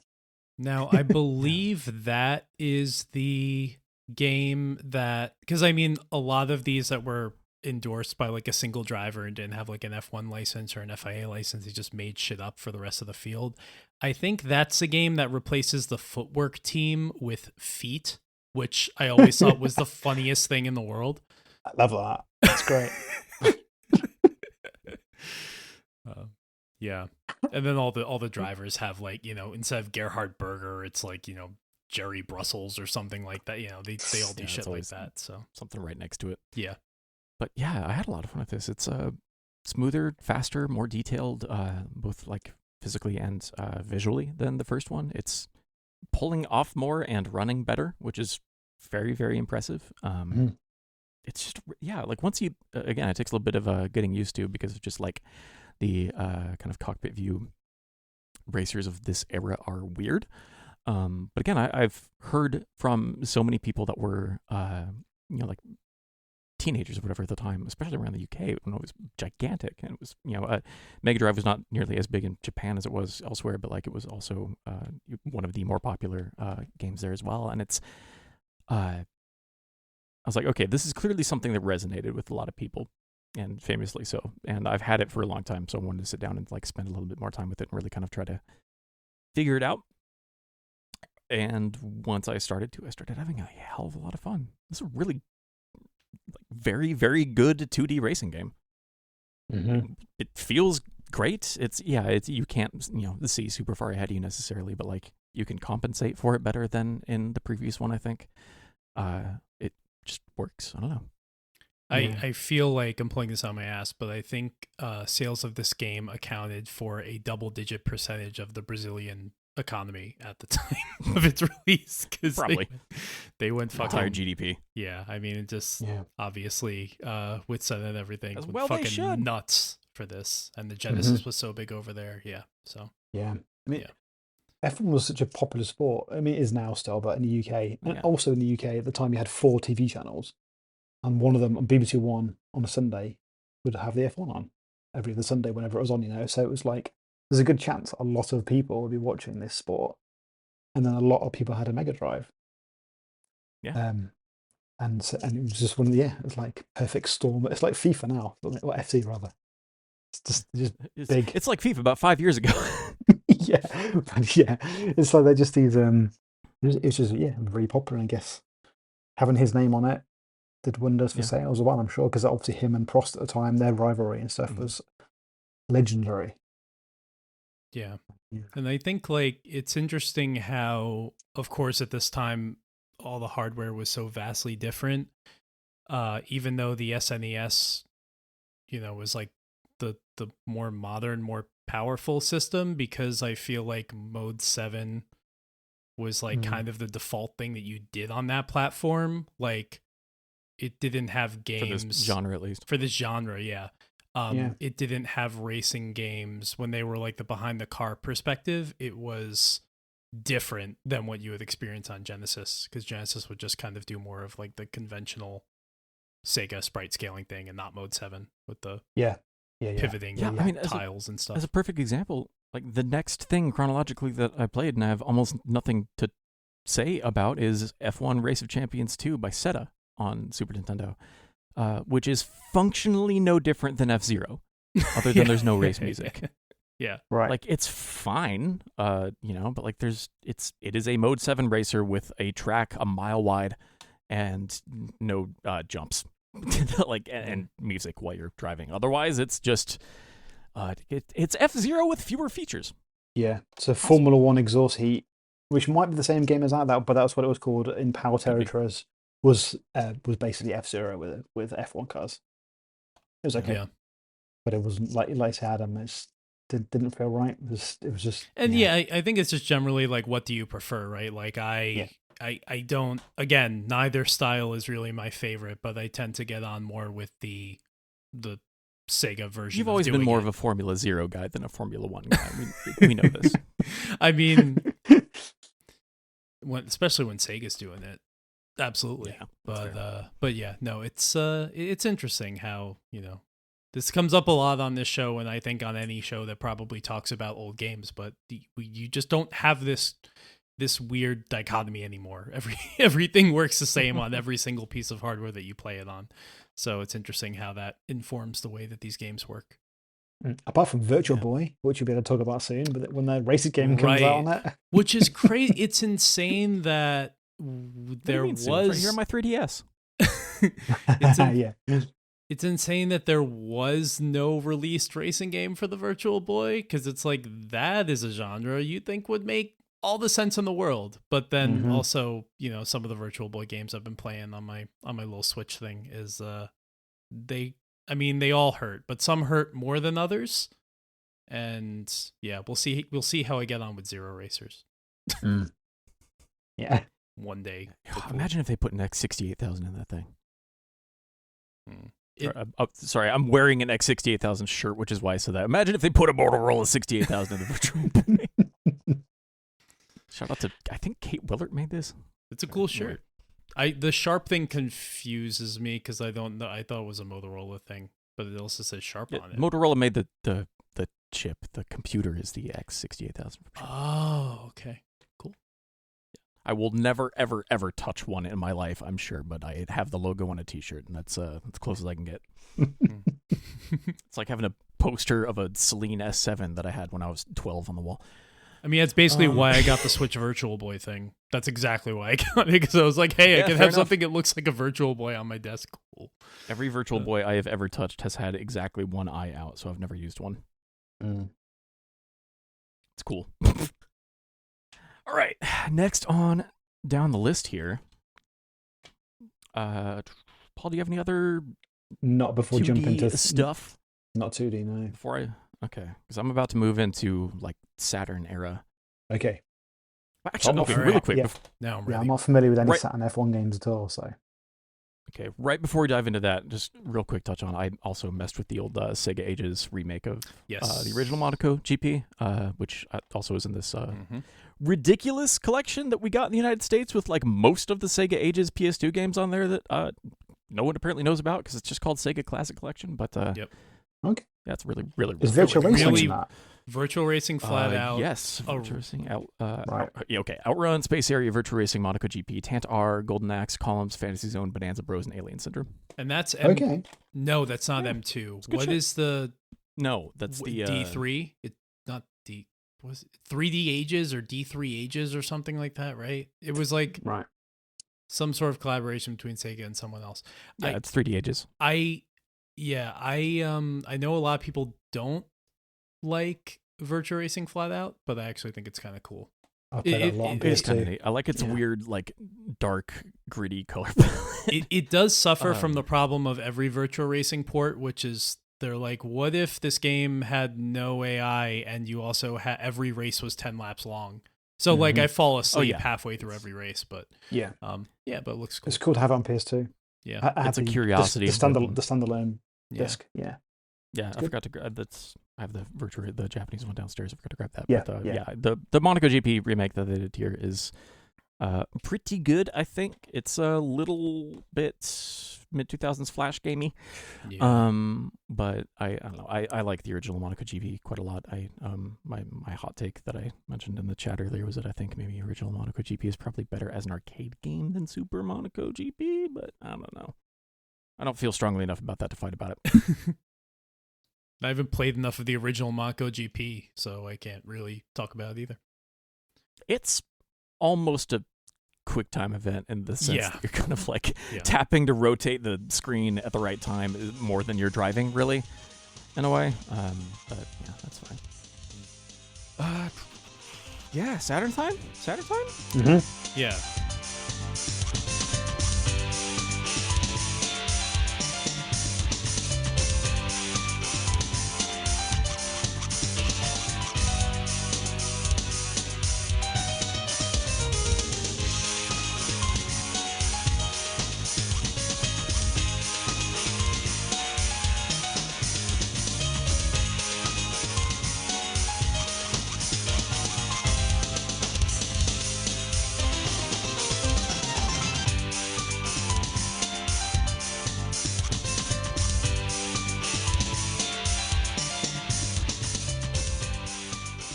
Now, I believe that is the game that, because I mean, a lot of these that were endorsed by like a single driver and didn't have like an F1 license or an FIA license, they just made shit up for the rest of the field. I think that's a game that replaces the footwork team with feet, which I always thought was the funniest thing in the world. I love that. That's great. Yeah. And then all the drivers have like, instead of Gerhard Berger, it's like, Jerry Brussels or something like that. They all do shit like that. So something right next to it. Yeah. But yeah, I had a lot of fun with this. It's smoother, faster, more detailed, both like physically and visually than the first one. It's pulling off more and running better, which is very, very impressive. It's just, like once you, again, it takes a little bit of getting used to because it's just like the kind of cockpit view racers of this era are weird. But again, I've heard from so many people that were, like teenagers or whatever at the time, especially around the UK when it was gigantic. And it was, Mega Drive was not nearly as big in Japan as it was elsewhere, but like it was also one of the more popular games there as well. And it's, I was like, okay, this is clearly something that resonated with a lot of people. And famously so. And I've had it for a long time, so I wanted to sit down and like spend a little bit more time with it and really kind of try to figure it out. And once I started having a hell of a lot of fun. This is a really very, very good 2D racing game. It feels great. It's you can't see super far ahead of you necessarily, but like you can compensate for it better than in the previous one, I think. It just works. I don't know. I feel like I'm pulling this on my ass, but I think sales of this game accounted for a double-digit percentage of the Brazilian economy at the time of its release. Because they went fucking entire GDP. Yeah, I mean, it just obviously with Senna and everything, as went well fucking nuts for this, and the Genesis was so big over there. Yeah, so I mean, F1 was such a popular sport. I mean, it is now still, but in the UK, and also in the UK at the time, you had 4 TV channels. And one of them on BBC One on a Sunday would have the F1 on every other Sunday whenever it was on, So it was like, there's a good chance a lot of people would be watching this sport. And then a lot of people had a Mega Drive. Yeah. And it was just it was like perfect storm. It's like FIFA now, or FC rather. It's just big. It's like FIFA about 5 years ago. It's like they're just these, it's just, very popular, I guess. Having his name on it did wonders for sales as well, I'm sure, because obviously him and Prost at the time, their rivalry and stuff was legendary. Yeah. And I think like it's interesting how, of course, at this time, all the hardware was so vastly different. Even though the SNES, was like the more modern, more powerful system, because I feel like Mode 7 was like kind of the default thing that you did on that platform. Like, it didn't have games for this genre, at least. For this genre, yeah. Yeah. It didn't have racing games when they were like the behind the car perspective. It was different than what you would experience on Genesis, because Genesis would just kind of do more of like the conventional Sega sprite scaling thing and not Mode 7 with the pivoting tiles and stuff. As a perfect example, like the next thing chronologically that I played and I have almost nothing to say about is F1 Race of Champions 2 by Seta on Super Nintendo, which is functionally no different than F-Zero, other than there's no race music. Yeah. Right. Like it's fine, but like it is a Mode 7 racer with a track a mile wide and no jumps, like and music while you're driving. Otherwise, it's just it's F-Zero with fewer features. Yeah. So Formula One exhaust heat, which might be the same game as that, but that's what it was called in Power Territories. Was basically F-Zero with F1 cars. It was okay, but it wasn't like I said, Adam. It didn't feel right. It was just. And I think it's just generally like, what do you prefer, right? Like I don't. Again, neither style is really my favorite, but I tend to get on more with the Sega version. You've always been more of a Formula Zero guy than a Formula One guy. We know this. I mean, especially when Sega's doing it. Absolutely. Yeah, but yeah, no, it's interesting how, this comes up a lot on this show, and I think on any show that probably talks about old games, but you just don't have this weird dichotomy anymore. Everything works the same on every single piece of hardware that you play it on. So it's interesting how that informs the way that these games work. Apart from Virtua Boy, which you'll be able to talk about soon, but when the racing game comes out on that. Which is crazy. It's insane that there was... Right here on my 3DS. It's insane that there was no released racing game for the Virtual Boy, because it's like, that is a genre you'd think would make all the sense in the world. But then also, some of the Virtual Boy games I've been playing on my little Switch thing is they all hurt, but some hurt more than others. And yeah, we'll see how I get on with Zero Racers. Yeah. One day. Imagine if they put an X68000 in that thing. Sorry, I'm wearing an X68000 shirt, which is why I said that. Imagine if they put a Motorola 68000 in the Virtual Boy. Shout out to, I think Kate Willert made this. It's a cool shirt. The Sharp thing confuses me because I don't know. I thought it was a Motorola thing, but it also says Sharp on it. Motorola made the chip. The computer is the X68000. Oh, okay. I will never, ever, ever touch one in my life, I'm sure, but I have the logo on a T-shirt, and that's as close as I can get. It's like having a poster of a Celine S7 that I had when I was 12 on the wall. I mean, that's basically why I got the Switch Virtual Boy thing. That's exactly why I got it, because I was like, hey, I can have something that looks like a Virtual Boy on my desk. Cool. Every Virtual Boy I have ever touched has had exactly one eye out, so I've never used one. It's cool. All right, next on down the list here. Paul, do you have any other not before 2D jumping to stuff? Not 2D, no. Okay, because I'm about to move into like Saturn era. Okay. Actually, really quick. Yeah. Now I'm ready. I'm not familiar with any Saturn F1 games at all, so. Okay, right before we dive into that, just real quick touch on, I also messed with the old Sega Ages remake of the original Monaco GP, which also is in this ridiculous collection that we got in the United States with like most of the Sega Ages PS2 games on there that no one apparently knows about because it's just called Sega Classic Collection. But okay, yeah, it's really, really, is Virtua Racing in that? Virtual Racing FlatOut. Yes, Virtual Racing out. Right. Okay, Outrun, Space Area, Virtual Racing, Monaco GP, Tant R, Golden Axe, Columns, Fantasy Zone, Bonanza Bros, and Alien Syndrome. And that's okay. No, that's not M2. What is the? No, that's the D3. It's not D. Was it 3D Ages or D3 Ages or something like that? Right. It was like some sort of collaboration between Sega and someone else. Yeah, it's 3D Ages. I know a lot of people don't like Virtua Racing FlatOut, but I actually think it's kind of cool. I played it a lot on PS2. I like its weird, like, dark, gritty color palette. It does suffer from the problem of every Virtua Racing port, which is they're like, what if this game had no AI and you also every race was 10 laps long? So like I fall asleep halfway through every race, but but it looks cool. It's cool to have it on PS2. Yeah, I have it's a curiosity. The standalone Yeah. disc. Yeah. Yeah, I forgot to grab that's. I have the Japanese one downstairs. I forgot to grab that. Yeah, But yeah. the Monaco GP remake that they did here is pretty good. I think it's a little bit mid 2000s flash gamey. Yeah. But I don't know. I like the original Monaco GP quite a lot. My hot take that I mentioned in the chat earlier was that I think maybe original Monaco GP is probably better as an arcade game than Super Monaco GP. But I don't know. I don't feel strongly enough about that to fight about it. I haven't played enough of the original Monaco GP, so I can't really talk about it either. It's almost a quick time event in the sense Yeah. that you're kind of like tapping to rotate the screen at the right time more than you're driving, really, in a way. But yeah, that's fine. Yeah, Saturn time? Saturn time? Mm-hmm. Yeah.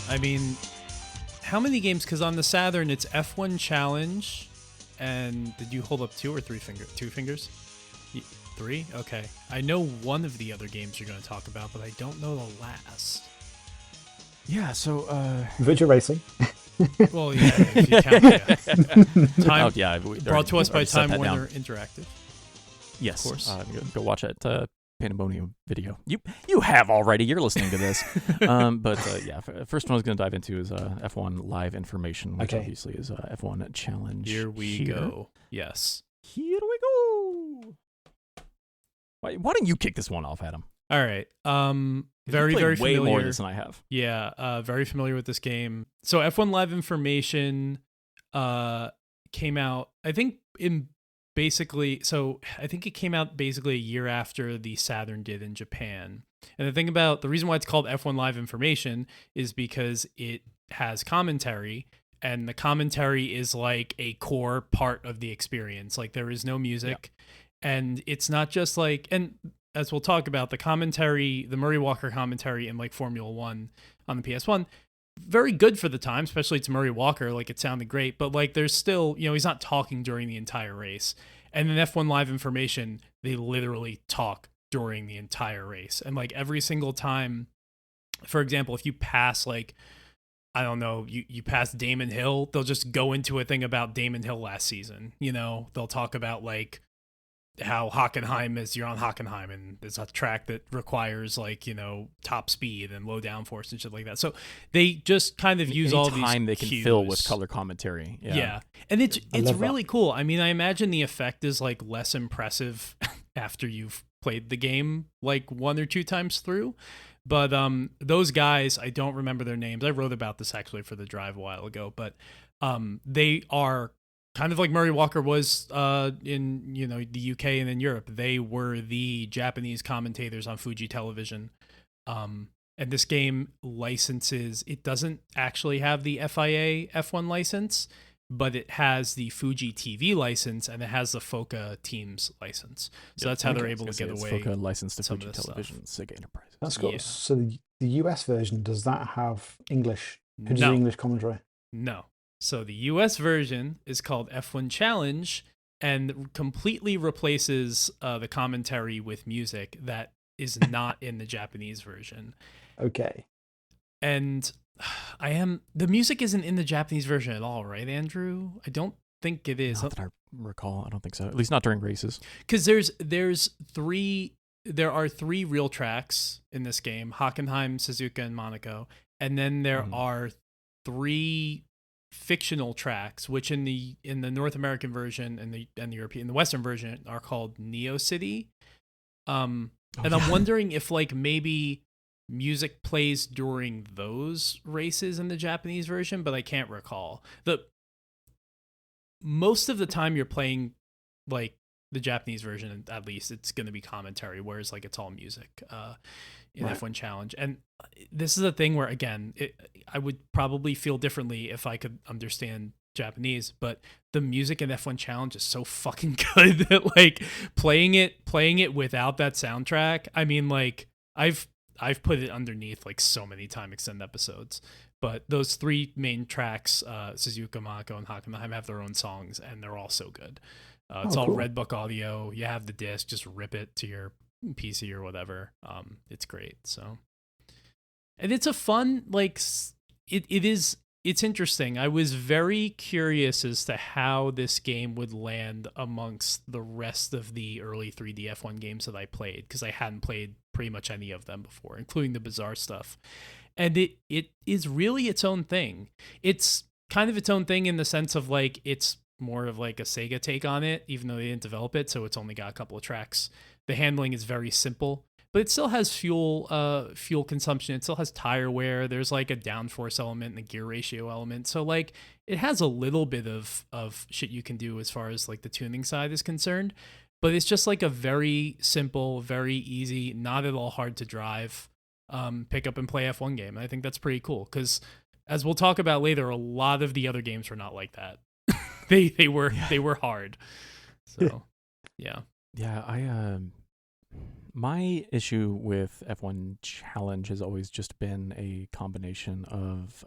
I mean, how many games? Because on the Saturn, it's F1 Challenge, and did you hold up two fingers? Three? Okay. I know one of the other games you're going to talk about, but I don't know the last. Yeah, so... Virtua Racing. Well, yeah, if you count, yeah. Oh, yeah. Brought to us by Time that Warner Interactive. Yes. Of course. Go watch that Pandemonium video. You have already. You're listening to this. But yeah, first one I was going to dive into is F1 live information, which obviously is F1 Challenge. Here we go. Yes. Here we go. Why don't you kick this one off, Adam? All right. Very very familiar. Way more of this than I have. Yeah. Very familiar with this game. So F1 live information came out, I think I think it came out basically a year after the Saturn did in Japan. And the reason why it's called F1 Live Information is because it has commentary, and the commentary is like a core part of the experience. Like, there is no music, and it's not just like, and as we'll talk about, the Murray Walker commentary in like Formula One on the PS1, very good for the time, especially to Murray Walker. Like, it sounded great, but like, there's still, he's not talking during the entire race. And in F1 Live Information, they literally talk during the entire race. And like, every single time, for example, if you pass, like, I don't know, you pass Damon Hill, they'll just go into a thing about Damon Hill last season. They'll talk about like how Hockenheim is, you're on Hockenheim, and it's a track that requires like, top speed and low downforce and shit like that. So they just kind of use all these time they can cues. fill with color commentary. Yeah. And it's really cool. I mean, I imagine the effect is like less impressive after you've played the game like one or two times through. But those guys, I don't remember their names. I wrote about this actually for the drive a while ago, but they are kind of like Murray Walker was in the UK and in Europe. They were the Japanese commentators on Fuji Television. And this game it doesn't actually have the FIA F1 license, but it has the Fuji TV license, and it has the FOCA Teams license. So that's how they're able to get away. FOCA license to Fuji Television, Sega Enterprise. That's cool. Yeah. So the US version, does that have English? Who does the English commentary? No. So the US version is called F1 Challenge and completely replaces the commentary with music that is not in the Japanese version. Okay. And the music isn't in the Japanese version at all, right, Andrew? I don't think it is. Not that I recall. I don't think so. At least not during races. Because there are three real tracks in this game: Hockenheim, Suzuka, and Monaco. And then there are three fictional tracks, which in the North American version and the Western version are called Neo City. And I'm wondering if like maybe music plays during those races in the Japanese version, but I can't recall. Most of the time you're playing like the Japanese version, at least, it's going to be commentary, whereas like it's all music in F1 Challenge. And this is a thing where, again, I would probably feel differently if I could understand Japanese, but the music in F1 Challenge is so fucking good that like playing it without that soundtrack, I mean, like I've put it underneath like so many time extended episodes. But those 3 main tracks, Suzuka, Monaco, and Hockenheim, have their own songs, and they're all so good. It's all Red Book audio. You have the disc, just rip it to your PC or whatever. It's great. So, and it's a fun, like, it's interesting. I was very curious as to how this game would land amongst the rest of the early 3D F1 games that I played, because I hadn't played pretty much any of them before, including the bizarre stuff. And it is really its own thing. It's kind of its own thing in the sense of like it's more of like a Sega take on it, even though they didn't develop it, so it's only got a couple of tracks. The handling is very simple, but it still has fuel consumption. It still has tire wear. There's like a downforce element and a gear ratio element. So like it has a little bit of shit you can do as far as like the tuning side is concerned, but it's just like a very simple, very easy, not at all hard to drive pick up and play F1 game. And I think that's pretty cool because, as we'll talk about later, a lot of the other games were not like that. they were hard. So yeah. My issue with F1 Challenge has always just been a combination of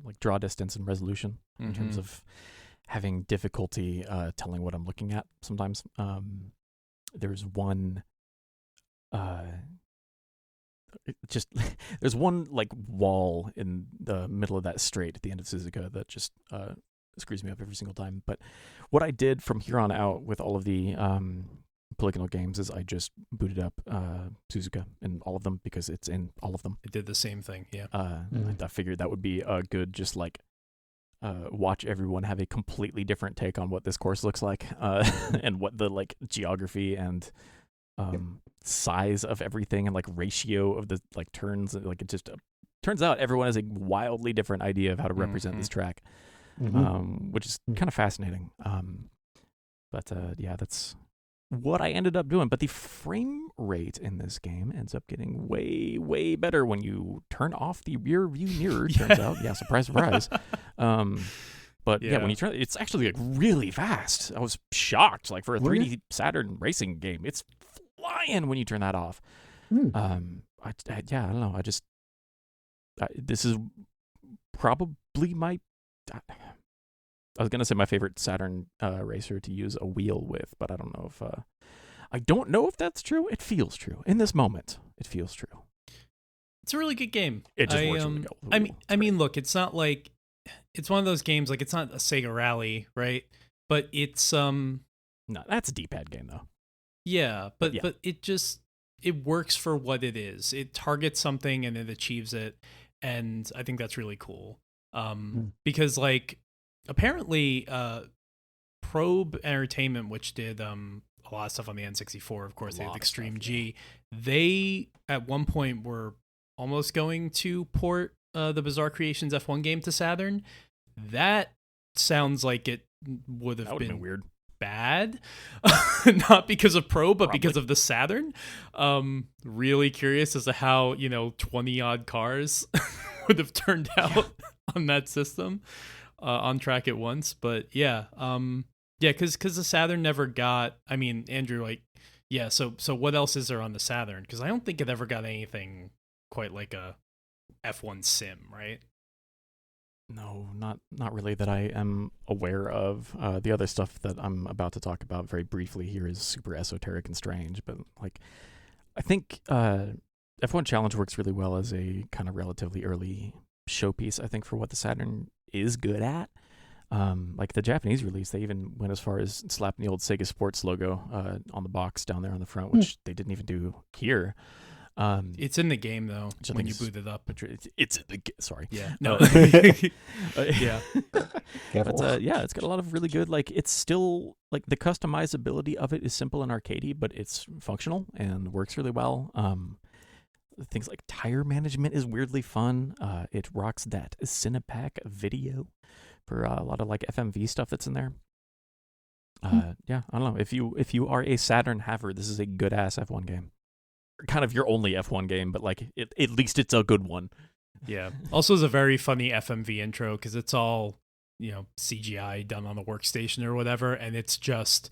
like draw distance and resolution in terms of having difficulty telling what I'm looking at sometimes. There's one there's one like wall in the middle of that straight at the end of Suzuka that just screws me up every single time. But what I did from here on out with all of the polygonal games is I just booted up Suzuka in all of them because it's in all of them. It did the same thing, yeah. I figured that would be a good just like watch everyone have a completely different take on what this course looks like and what the like geography and size of everything and like ratio of the like turns. Like it just turns out everyone has a wildly different idea of how to represent this track, which is kind of fascinating. But yeah, that's what I ended up doing. But the frame rate in this game ends up getting way, way better when you turn off the rear view mirror, turns out. Yeah, surprise, surprise. But yeah, when you turn it's actually like really fast. I was shocked. Like for a 3D Saturn racing game, it's flying when you turn that off. I don't know. This is probably my... I was going to say my favorite Saturn racer to use a wheel with, but I don't know if... I don't know if that's true. It feels true. In this moment, it feels true. It's a really good game. It just works really good. I mean, look, it's not like... It's one of those games, like, it's not a Sega Rally, right? But it's... No, that's a D-pad game, though. Yeah, but it works for what it is. It targets something and it achieves it, and I think that's really cool. Because like apparently Probe Entertainment, which did a lot of stuff on the N64, of course, they had Extreme G. They at one point were almost going to port the Bizarre Creations F1 game to Saturn. That sounds like it would have been weird. Bad, not because of Pro, but because of the Saturn. Really curious as to how 20 odd cars would have turned out on that system on track at once. But because the Saturn never got. I mean, Andrew, like, yeah. So what else is there on the Saturn? Because I don't think it ever got anything quite like a F1 sim, right? No, not really that I am aware of. The other stuff that I'm about to talk about very briefly here is super esoteric and strange, but like I think F1 Challenge works really well as a kind of relatively early showpiece, I think, for what the Saturn is good at. Like the Japanese release, they even went as far as slapping the old Sega Sports logo on the box down there on the front, which they didn't even do here. It's in the game though when you boot it up. It's in the sorry. Yeah. No. Yeah. But it's got a lot of really good. Like it's still like the customizability of it is simple and arcadey, but it's functional and works really well. Things like tire management is weirdly fun. It rocks that Cinepack video for a lot of like FMV stuff that's in there. Yeah, I don't know. If you are a Saturn haver, this is a good ass F1 game. Kind of your only F1 game, but like at least it's a good one. Yeah. Also, it's a very funny FMV intro because it's all CGI done on the workstation or whatever, and it's just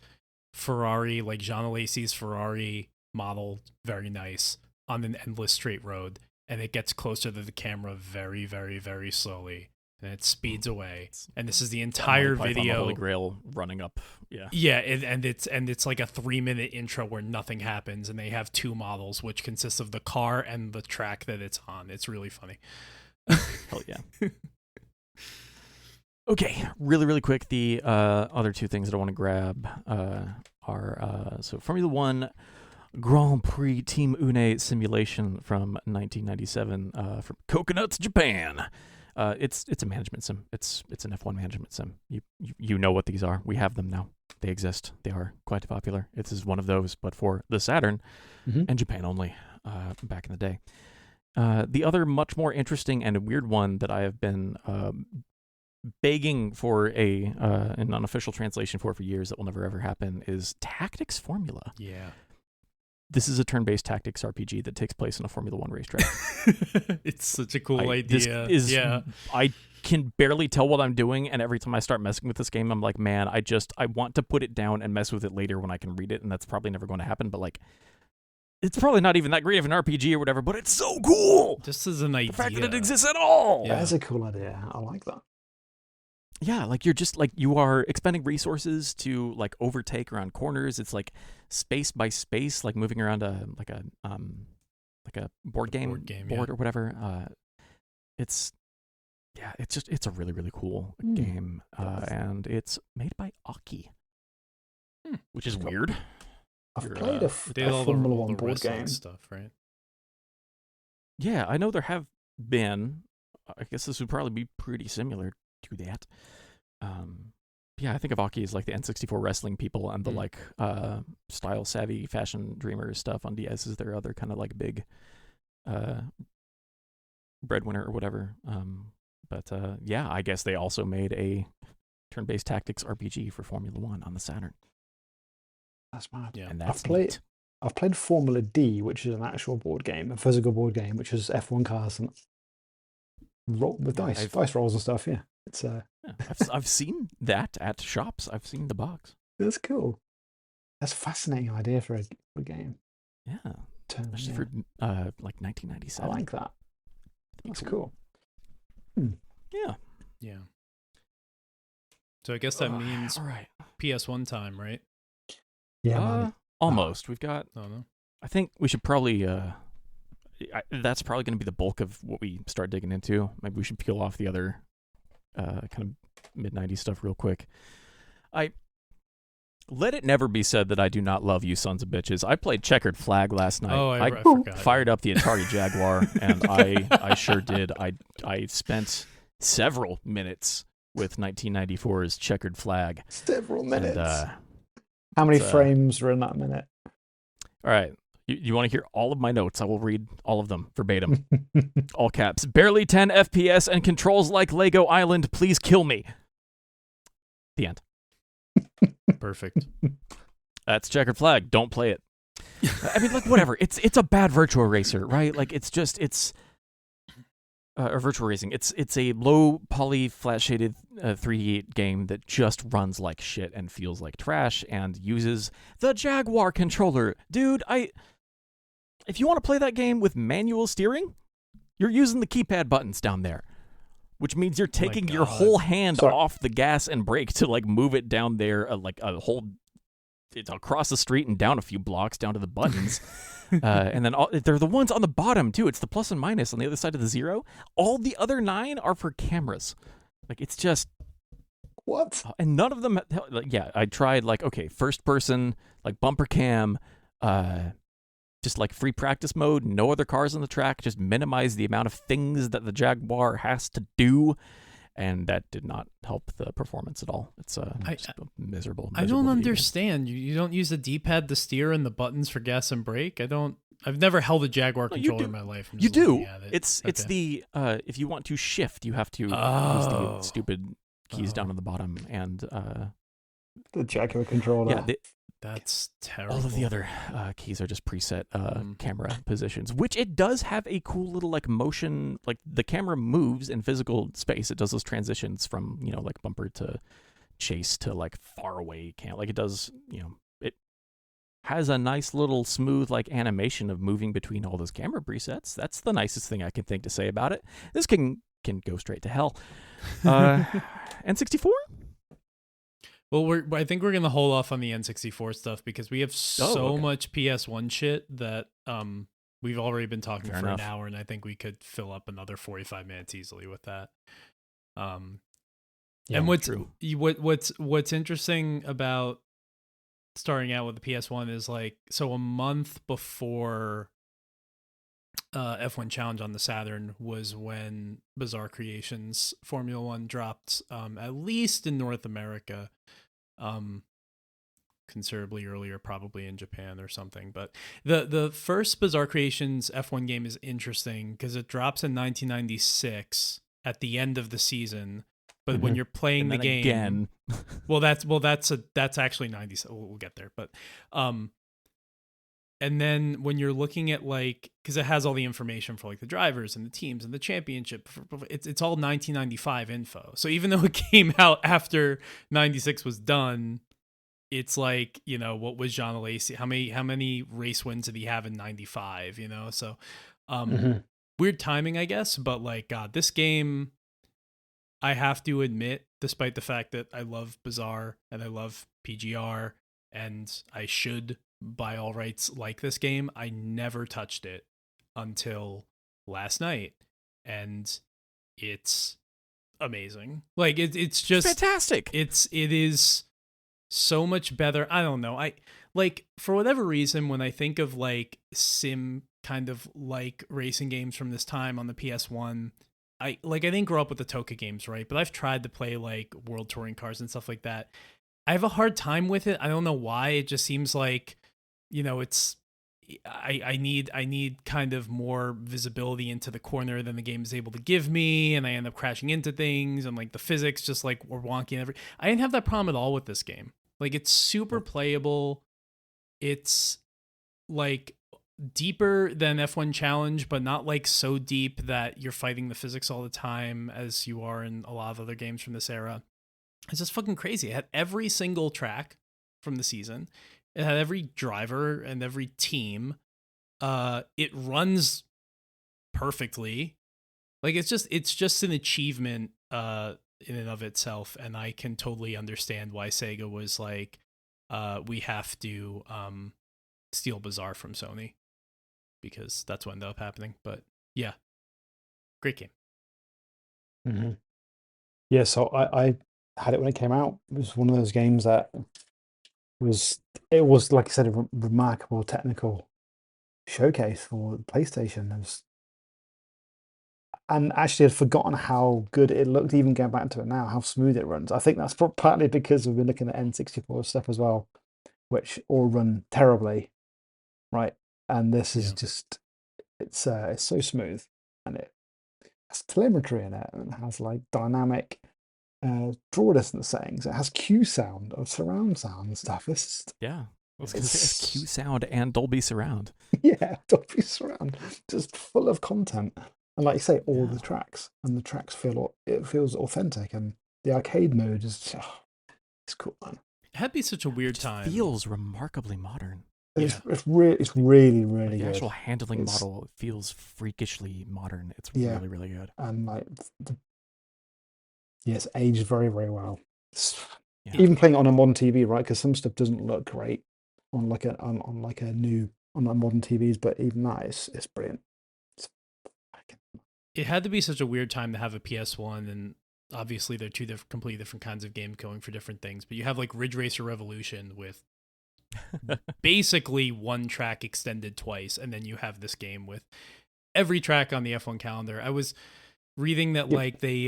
Ferrari, like Jean Alesi's Ferrari model, very nice on an endless straight road, and it gets closer to the camera very, very, very slowly. And it speeds away, and this is the entire video. The Holy Grail running up, and it's like a 3-minute intro where nothing happens, and they have two models, which consists of the car and the track that it's on. It's really funny. Hell yeah. Okay, really, really quick. The other two things that I want to grab are so Formula One Grand Prix Team Une simulation from 1997 from Coconuts, Japan. It's a management sim. It's an F1 management sim. You know what these are. We have them now. They exist. They are quite popular. It is one of those, but for the Saturn and Japan only back in the day. The other much more interesting and weird one that I have been begging for an unofficial translation for years that will never ever happen is Tactics Formula. Yeah. This is a turn-based tactics RPG that takes place on a Formula One racetrack. It's such a cool idea. I can barely tell what I'm doing, and every time I start messing with this game, I'm like, man, I want to put it down and mess with it later when I can read it, and that's probably never going to happen, but like, it's probably not even that great of an RPG or whatever, but it's so cool! Just as an idea. The fact that it exists at all! Yeah. That's a cool idea. I like that. Yeah, like you're just like you are expending resources to like overtake around corners. It's like space by space, like moving around a board game or whatever. It's a really, really cool game, and it's made by Aki, which is weird. I've played a Formula One board game stuff, right? Yeah, I know there have been. I guess this would probably be pretty similar to that. Yeah, I think of Aki as like the N64 wrestling people and the like style savvy fashion dreamers stuff on DS is their other kind of like big breadwinner or whatever. But yeah, I guess they also made a turn-based tactics RPG for Formula One on the Saturn. That's mad. Yeah, and that's I've played Formula D, which is an actual board game, a physical board game, which is F1 cars and with dice rolls and stuff. Yeah, it's I've seen that at shops. I've seen the box. That's cool. That's a fascinating idea for a game. Yeah, especially for like 1997. I like that. That's cool. Yeah. So I guess that means PS1 time, right? Yeah, almost. We've got. Oh no. I think we should probably. That's probably going to be the bulk of what we start digging into. Maybe we should peel off the other kind of mid-90s stuff real quick. Let it never be said that I do not love you sons of bitches. I played Checkered Flag last night. Oh, I forgot. Fired up the Atari Jaguar, and I sure did. I spent several minutes with 1994's Checkered Flag. Several minutes. And, how many frames were in that minute? All right. You want to hear all of my notes? I will read all of them verbatim. All caps. Barely 10 FPS and controls like Lego Island. Please kill me. The end. Perfect. That's Checkered Flag. Don't play it. I mean, like, whatever. It's a bad Virtua Racer, right? Like, it's or Virtua Racing. It's a low poly flat shaded 3D game that just runs like shit and feels like trash and uses the Jaguar controller. Dude, if you want to play that game with manual steering, you're using the keypad buttons down there, which means you're taking your whole hand off the gas and brake to like move it down there, like a whole, it's across the street and down a few blocks down to the buttons. And then they're the ones on the bottom too. It's the plus and minus on the other side of the zero. All the other 9 are for cameras. Like, it's just what? And none of them. Yeah, I tried like first person, like bumper cam, just like free practice mode. No other cars on the track. Just minimize the amount of things that the Jaguar has to do. And that did not help the performance at all. It's just miserable. I don't understand. You don't use the D-pad to steer and the buttons for gas and brake? I've never held a Jaguar controller in my life. You do. It's the if you want to shift, you have to use the stupid keys down on the bottom, and the Jaguar controller. Yeah, that's terrible. All of the other keys are just preset camera positions, which it does have a cool little like motion, like the camera moves in physical space. It does those transitions from, you know, like bumper to chase to like far away like it does, you know, it has a nice little smooth like animation of moving between all those camera presets. That's the nicest thing I can think to say about it. This can go straight to hell. N64? Well, I think we're gonna hold off on the N64 stuff because we have so much PS1 shit that we've already been talking for an hour, and I think we could fill up another 45 minutes easily with that. And what's interesting about starting out with the PS1 is like, so a month before F1 Challenge on the Saturn was when Bizarre Creations Formula One dropped, at least in North America, considerably earlier, probably in Japan or something. But the first Bizarre Creations F1 game is interesting because it drops in 1996 at the end of the season. But when you're playing the game again, that's actually 90. We'll get there. But and then when you're looking at like, because it has all the information for like the drivers and the teams and the championship, it's all 1995 info. So even though it came out after 96 was done, it's like, you know, what was Jean Alesi? How many race wins did he have in 95? You know, so weird timing, I guess. But like, God, this game, I have to admit, despite the fact that I love Bizarre and I love PGR and I should by all rights like this game, I never touched it until last night, and it's amazing. Like it's just fantastic. It is so much better. I don't know. I like, for whatever reason, when I think of like sim kind of like racing games from this time on the PS1, I didn't grow up with the Toka games, right? But I've tried to play like World Touring Cars and stuff like that. I have a hard time with it. I don't know why. It just seems like, you know, I need kind of more visibility into the corner than the game is able to give me, and I end up crashing into things, and like the physics just like were wonky and I didn't have that problem at all with this game. Like, it's super playable. It's like deeper than F1 Challenge, but not like so deep that you're fighting the physics all the time as you are in a lot of other games from this era. It's just fucking crazy. It had every single track from the season. It had every driver and every team. It runs perfectly. Like, it's just an achievement in and of itself, and I can totally understand why Sega was like, we have to steal Bizarre from Sony, because that's what ended up happening. But yeah, great game. Mm-hmm. Yeah, so I had it when it came out. It was one of those games that was like I said, a remarkable technical showcase for PlayStation. And actually, I'd forgotten how good it looked, even going back to it now, how smooth it runs. I think that's partly because we've been looking at N64 stuff as well, which all run terribly, right? And this is just, it's so smooth, and it has telemetry in it, and it has like dynamic draw distance settings. It has Q sound or surround sound and stuff. It's Q sound and Dolby Surround. Yeah, Dolby Surround, just full of content. And like you say, all the tracks, and the tracks feels authentic, and the arcade mode is it's cool, man. It had to be such a weird time. Feels remarkably modern. It's really like good. The actual handling model feels freakishly modern. It's really, really good. And like it's aged very, very well. Even playing it on a modern TV, right? Because some stuff doesn't look great on like modern TVs, but even that it's brilliant. It had to be such a weird time to have a PS1, and obviously they're two completely different kinds of games going for different things. But you have like Ridge Racer Revolution with basically one track extended twice, and then you have this game with every track on the F1 calendar. I was reading that like they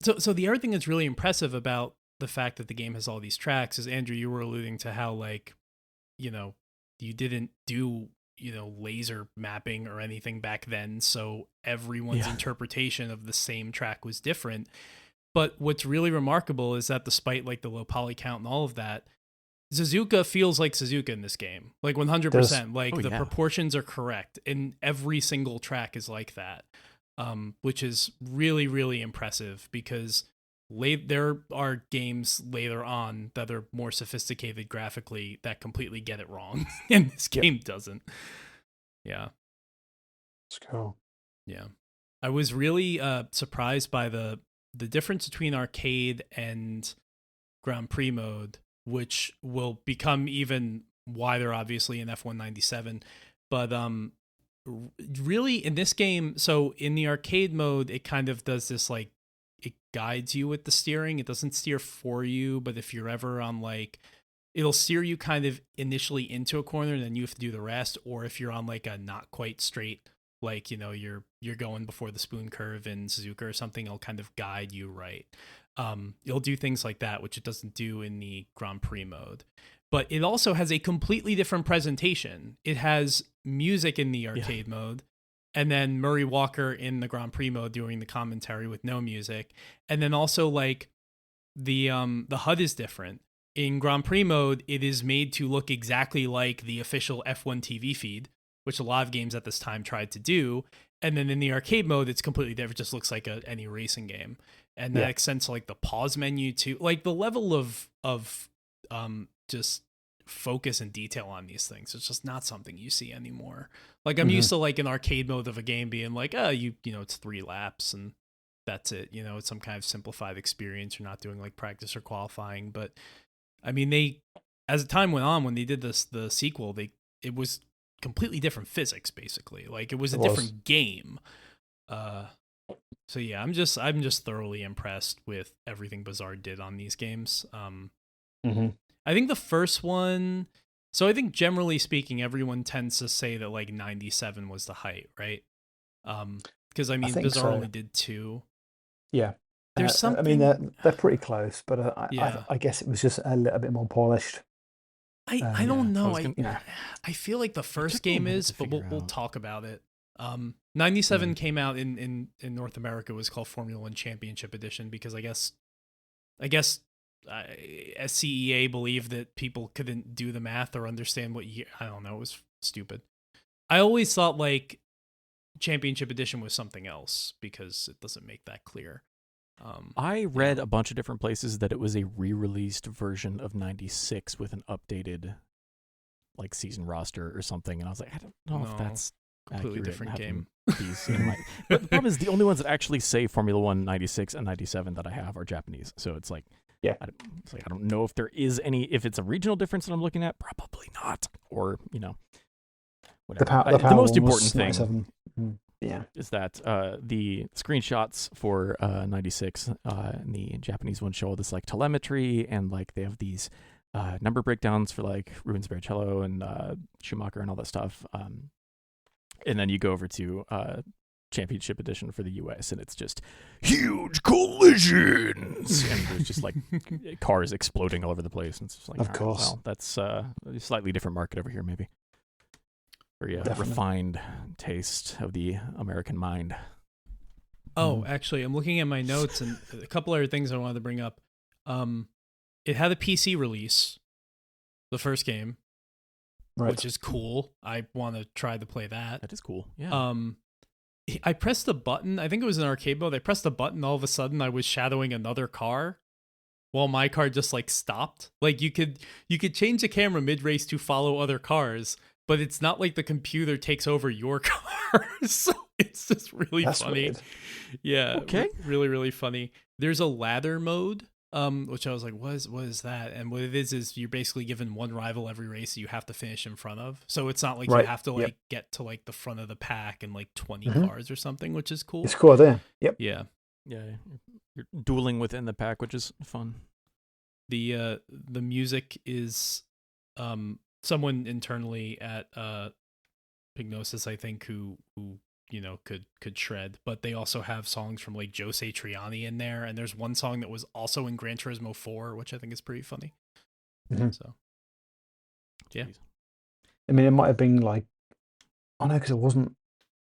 so the other thing that's really impressive about the fact that the game has all these tracks is, Andrew, you were alluding to how, like, you know, you didn't do, you know, laser mapping or anything back then, so everyone's interpretation of the same track was different. But what's really remarkable is that despite like the low poly count and all of that, Suzuka feels like Suzuka in this game, like 100%. Like the proportions are correct, and every single track is like that, which is really, really impressive because there are games later on that are more sophisticated graphically that completely get it wrong, and this game doesn't. Yeah. Let's go. Yeah. I was really surprised by the difference between arcade and Grand Prix mode, which will become even wider, obviously, in F197. But really, in this game, so in the arcade mode, it kind of does this, like, it guides you with the steering. It doesn't steer for you, but if you're ever on, like, it'll steer you kind of initially into a corner, and then you have to do the rest. Or if you're on, like, a not quite straight, like, you know, you're going before the spoon curve in Suzuka or something, it'll kind of guide you right. It'll do things like that, which it doesn't do in the Grand Prix mode. But it also has a completely different presentation. It has music in the arcade mode, and then Murray Walker in the Grand Prix mode doing the commentary with no music. And then also, like, the HUD is different. In Grand Prix mode, it is made to look exactly like the official F1 TV feed, which a lot of games at this time tried to do. And then in the arcade mode, it's completely different. It just looks like any racing game. And that extends to, like, the pause menu too. Like, the level of just focus and detail on these things, it's just not something you see anymore. Like, I'm used to, like, an arcade mode of a game being like, you know, it's 3 laps and that's it. You know, it's some kind of simplified experience. You're not doing, like, practice or qualifying. But I mean, as time went on, when they did the sequel, it was completely different physics, basically. Like, it was a different game. So yeah, I'm just thoroughly impressed with everything Bizarre did on these games. I think the first one, so I think generally speaking, everyone tends to say that, like, 97 was the height, right? Because I mean, Bizarre only did 2. Yeah. There's something. I mean, they're pretty close, but I guess it was just a little bit more polished. I don't know. I feel like the first game is, but we'll talk about it. 97 came out in North America, was called Formula One Championship Edition, because I guess SCEA believed that people couldn't do the math or understand what year. I don't know. It was stupid. I always thought, like, Championship Edition was something else because it doesn't make that clear. I read a bunch of different places that it was a re-released version of 96 with an updated, like, season roster or something, and I was like, I don't know if that's completely different game. But the problem is the only ones that actually say Formula One 96 and 97 that I have are Japanese, so it's like, I don't know if there is any, if it's a regional difference that I'm looking at, probably not, or, you know, whatever. The most important thing is that the screenshots for 96 and the Japanese one show all this, like, telemetry, and, like, they have these number breakdowns for, like, Rubens Barrichello and Schumacher and all that stuff. And then you go over to Championship Edition for the US, and it's just huge collisions, and there's just, like, cars exploding all over the place. And it's just like, of course, well, that's a slightly different market over here, maybe. Very refined taste of the American mind. Oh, actually, I'm looking at my notes, and a couple other things I wanted to bring up. It had a PC release, the first game, which is cool. I want to try to play that. That is cool. Yeah. I pressed a button. I think it was in arcade mode. I pressed a button. All of a sudden, I was shadowing another car, while my car just, like, stopped. Like, you could change the camera mid race to follow other cars, but it's not like the computer takes over your car. So it's just really funny. Weird. Yeah. Okay. Really, really funny. There's a ladder mode, which I was like, what is that? And what it is you're basically given one rival every race you have to finish in front of. So it's not like you have to, like, get to, like, the front of the pack and, like, 20 cars or something, which is cool. It's cool there. Yep. Yeah. Yeah. You're dueling within the pack, which is fun. The music is someone internally at Pignosis, I think, who you know could shred, but they also have songs from, like, Joe Satriani in there, and there's one song that was also in Gran Turismo 4, which I think is pretty funny. So yeah. I mean, it might have been, like, oh no, because it wasn't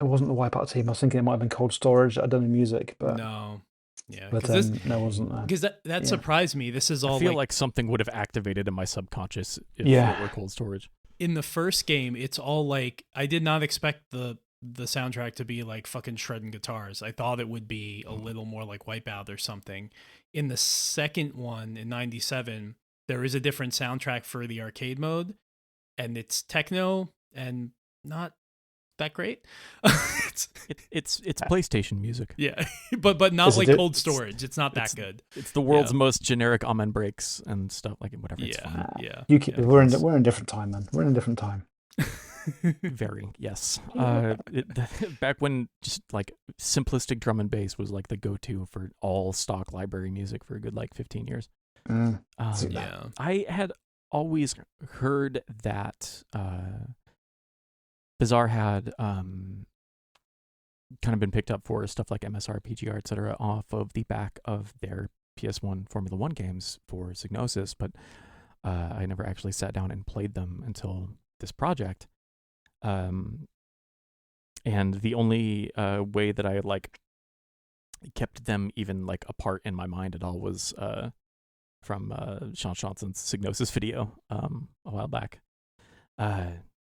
the Wipeout team. I was thinking it might have been Cold Storage that had done the music, but no. Yeah, but that wasn't there. Because that surprised me. This is all I feel like something would have activated in my subconscious if it were cold storage. In the first game, it's all like, I did not expect the soundtrack to be like fucking shredding guitars. I thought it would be a little more like Wipeout or something. In the second one in 97, there is a different soundtrack for the arcade mode, and it's techno and not that great. It's PlayStation music. Yeah, but not like cold storage. It's not that good. It's the world's most generic amen breaks and stuff, like whatever. It's fun. We're in a different time, man. We're in a different time. Very, yes. Back when just like simplistic drum and bass was like the go-to for all stock library music for a good like 15 years. I had always heard that Bizarre had kind of been picked up for stuff like MSR, PGR, etc. off of the back of their PS1 Formula 1 games for Psygnosis, but I never actually sat down and played them until this project. And the only way that I like kept them even like apart in my mind at all was from Sean Johnson's Psygnosis video a while back.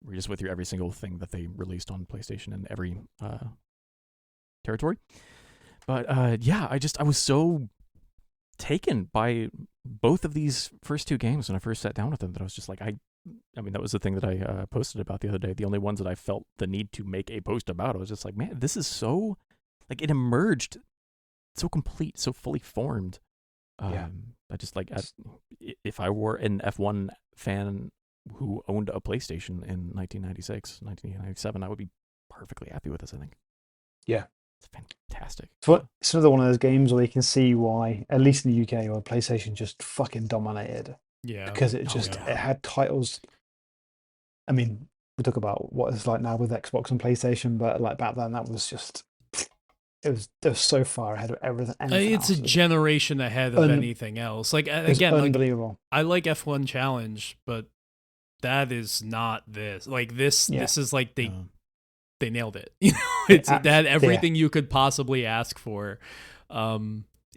We just went through every single thing that they released on PlayStation in every territory. But I was so taken by both of these first two games when I first sat down with them that I was just like, I mean, that was the thing that I posted about the other day. The only ones that I felt the need to make a post about. I was just like, man, this is so, like, it emerged so complete, so fully formed. I just like, if I were an F1 fan who owned a PlayStation in 1996, 1997, I would be perfectly happy with this, I think. Yeah. It's fantastic. It's another one of those games where you can see why, at least in the UK, where PlayStation just fucking dominated. Yeah. Because it had titles. I mean, we talk about what it's like now with Xbox and PlayStation, but like back then, that was just, it was so far ahead of everything. It's a generation ahead of anything else. Like, again, unbelievable. Like, I like F1 Challenge, but that is not this. Like, this is like they nailed it. You know, it had everything you could possibly ask for.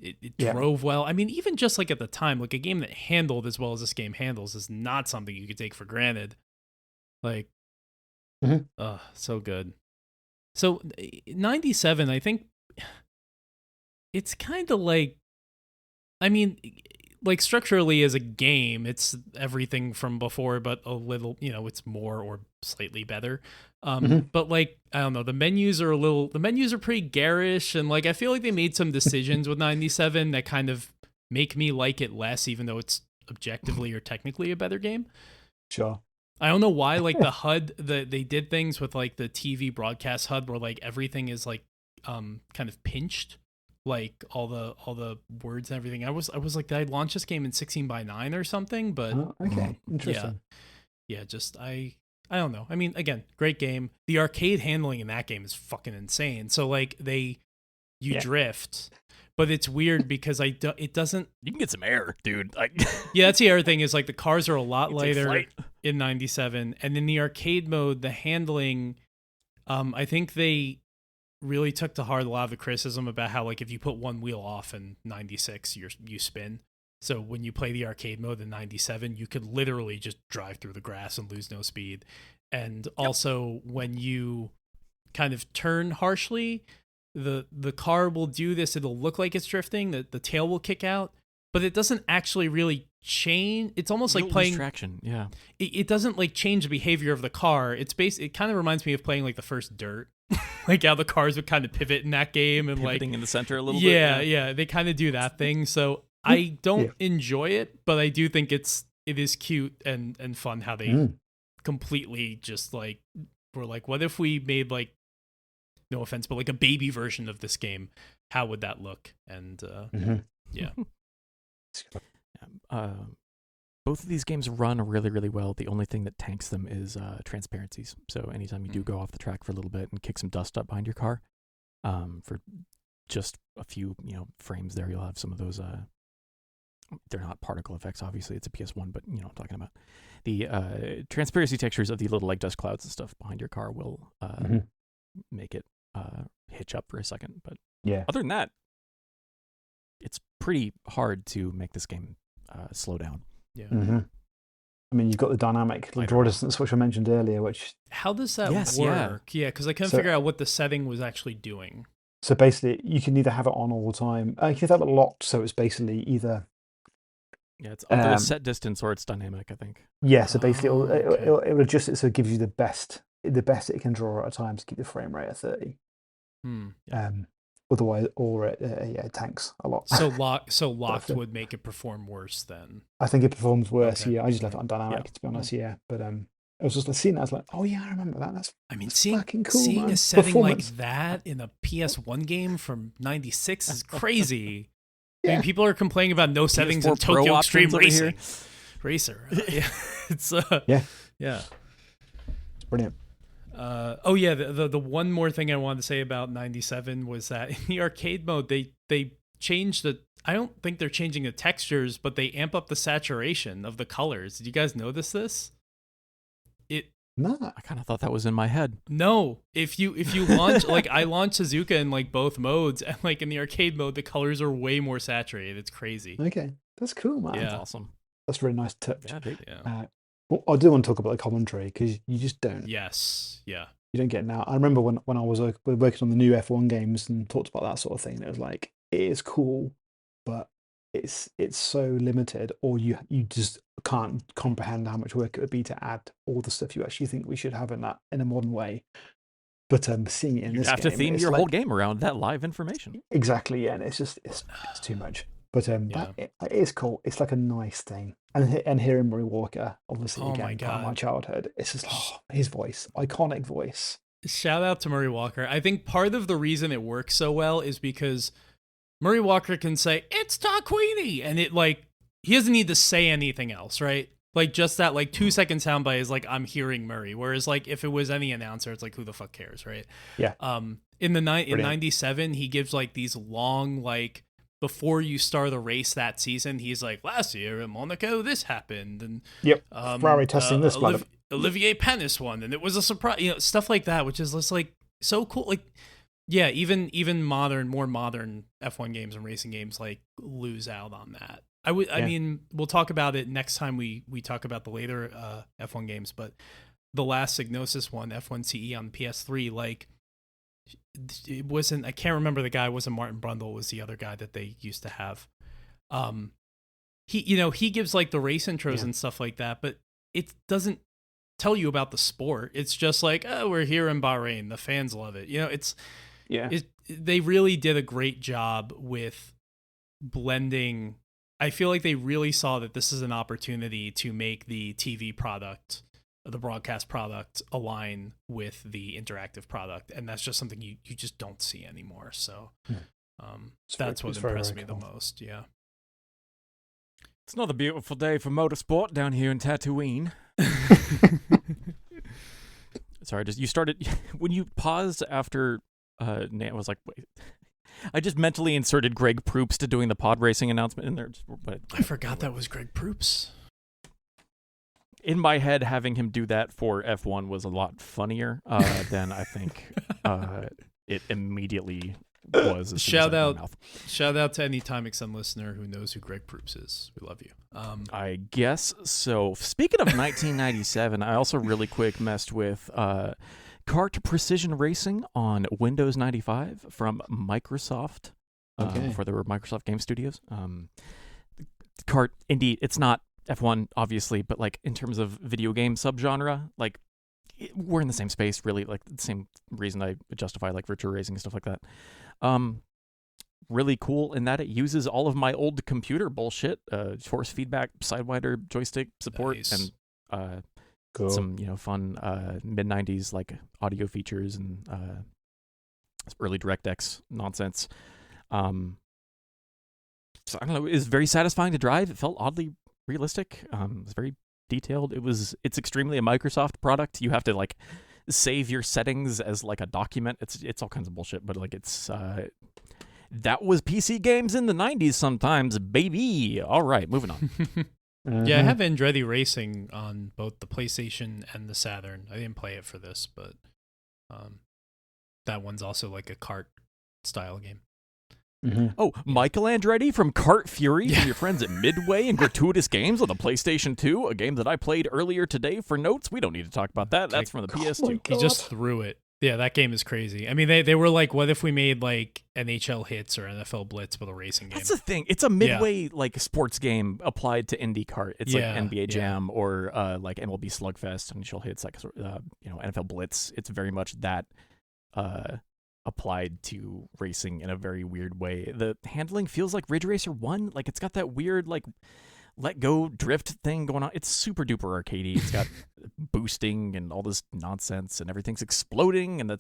It drove well. I mean, even just like at the time, like a game that handled as well as this game handles is not something you could take for granted. Like, so good. So 97, I think it's kind of like, I mean, like structurally as a game, it's everything from before, but a little, it's more or slightly better. But like, I don't know, the menus are pretty garish, and like I feel like they made some decisions with 97 that kind of make me like it less, even though it's objectively or technically a better game. Sure. I don't know why, like the HUD, they did things with like the TV broadcast HUD where like everything is like kind of pinched, like all the words and everything. I was like, did I launch this game in 16:9 or something? But okay, interesting. Yeah, just I don't know. I mean, again, great game. The arcade handling in that game is fucking insane. So like drift, but it's weird because it doesn't. You can get some air, dude. Yeah, that's the other thing is like the cars are a lot lighter in 97, and in the arcade mode, the handling, I think they really took to heart a lot of the criticism about how like if you put one wheel off in 96, you spin. So when you play the arcade mode in 97, you could literally just drive through the grass and lose no speed. And also when you kind of turn harshly, the car will do this. It'll look like it's drifting. The tail will kick out, but it doesn't actually really change. It's almost like playing traction. Yeah. It doesn't like change the behavior of the car. It kind of reminds me of playing like the first Dirt. Like how the cars would kind of pivot in that game and pivoting in the center a little bit. Yeah, they kind of do that thing. So I don't enjoy it, but I do think it is cute and fun how they completely just like were like, what if we made like, no offense, but like a baby version of this game? How would that look? And both of these games run really, really well. The only thing that tanks them is transparencies. So anytime you do go off the track for a little bit and kick some dust up behind your car, for just a few frames there, you'll have some of those. They're not particle effects, obviously. It's a PS1, but I'm talking about the transparency textures of the little like dust clouds and stuff behind your car will make it hitch up for a second. But other than that, it's pretty hard to make this game slow down. Yeah. Mm-hmm. I mean, you've got the dynamic draw distance, which I mentioned earlier. Which how does that work? Yeah, because I couldn't figure out what the setting was actually doing. So basically, you can either have it on all the time. You can have it locked, so it's basically either. Yeah, it's either a set distance or it's dynamic, I think. Yeah, so basically it'll adjust it so it gives you the best it can draw at a time to keep the frame rate at 30. Otherwise, or it tanks a lot. So locked would make it perform worse then. I think it performs worse. Okay. Yeah, I just left it on dynamic to be honest. Yeah, but I was just seeing that. I was like, oh yeah, I remember that. That's fucking cool. Seeing a setting like that in a PS1 game from '96 is crazy. Yeah. I mean, people are complaining about no settings in Tokyo Extreme Racer. Yeah, it's yeah, it's brilliant. The one more thing I wanted to say about 97 was that in the arcade mode they changed the. I don't think they're changing the textures, but they amp up the saturation of the colors. Did you guys notice this? No, I kind of thought that was in my head. No, if you launch like I launched Suzuka in like both modes, and like in the arcade mode, the colors are way more saturated. It's crazy. Okay, that's cool, man. Yeah, that's awesome. That's a really nice touch. Yeah. Well, I do want to talk about the commentary because you just don't. Yes. Yeah. You don't get it now. I remember when I was working on the new F1 games and talked about that sort of thing. It was like it is cool, but it's so limited, or you just can't comprehend how much work it would be to add all the stuff you actually think we should have in a modern way. But seeing it in this game, you have to theme your whole game around that live information. Exactly, yeah, and it's too much. But it is cool. It's like a nice thing, and hearing Murray Walker, obviously again, part of my childhood. It's just his voice, iconic voice. Shout out to Murray Walker. I think part of the reason it works so well is because Murray Walker can say, "It's Tarquini," and it like he doesn't need to say anything else, right? Like just that like 2-second soundbite is like I'm hearing Murray. Whereas like if it was any announcer, it's like who the fuck cares, right? Yeah. In 97, he gives like these long like before you start the race that season, he's like, last year in Monaco, this happened, and Ferrari testing this. Olivier Panis won, and it was a surprise, stuff like that, which is just like so cool. Like, yeah, even more modern F1 games and racing games like lose out on that. I mean, we'll talk about it next time we talk about the later F1 games, but the last Psygnosis one, F1 CE on PS3, like it wasn't. I can't remember the guy. It wasn't Martin Brundle. It was the other guy that they used to have. He gives like the race intros and stuff like that, but it doesn't tell you about the sport. It's just like, oh, we're here in Bahrain. The fans love it. They really did a great job with blending. I feel like they really saw that this is an opportunity to make the TV product, the broadcast product, align with the interactive product, and that's just something you just don't see anymore. So that's what impressed me the most. Yeah. It's another beautiful day for motorsport down here in Tatooine. Sorry, you started when you paused after Nate was like, wait. I just mentally inserted Greg Proops to doing the pod racing announcement in there. But I forgot that was Greg Proops. In my head, having him do that for F1 was a lot funnier than I think it immediately was. Shout out to any Time Extend listener who knows who Greg Proops is. We love you. I guess so. Speaking of 1997, I also really quick messed with Kart Precision Racing on Windows 95 from Microsoft. For the Microsoft Game Studios. Kart, indeed, it's not F1, obviously, but like in terms of video game subgenre, like we're in the same space, really, like the same reason I justify like Virtua Racing and stuff like that. Really cool in that it uses all of my old computer bullshit, force feedback, Sidewinder, joystick support, nice. And some fun mid-90s like audio features and early DirectX nonsense. So I don't know, it was very satisfying to drive. It felt oddly realistic. It was very detailed. It's extremely a Microsoft product. You have to like save your settings as like a document. It's all kinds of bullshit, but like it's that was PC games in the 90s sometimes, baby. All right, moving on. Yeah, I have Andretti Racing on both the PlayStation and the Saturn. I didn't play it for this, but that one's also like a kart style game. Oh, Michael Andretti from Kart Fury from your friends at Midway and Gratuitous Games on the PlayStation 2, a game that I played earlier today for notes. We don't need to talk about that. That's from the PS2. He just threw it. Yeah, that game is crazy. I mean, they were like, what if we made like NHL Hits or NFL Blitz with a racing game? That's the thing. It's a Midway like sports game applied to IndyCar. It's like NBA Jam or like MLB Slugfest, NHL Hits, like NFL Blitz. It's very much that applied to racing in a very weird way. The handling feels like Ridge Racer 1. Like, it's got that weird, like, let go drift thing going on. It's super duper arcadey. It's got boosting and all this nonsense, and everything's exploding. And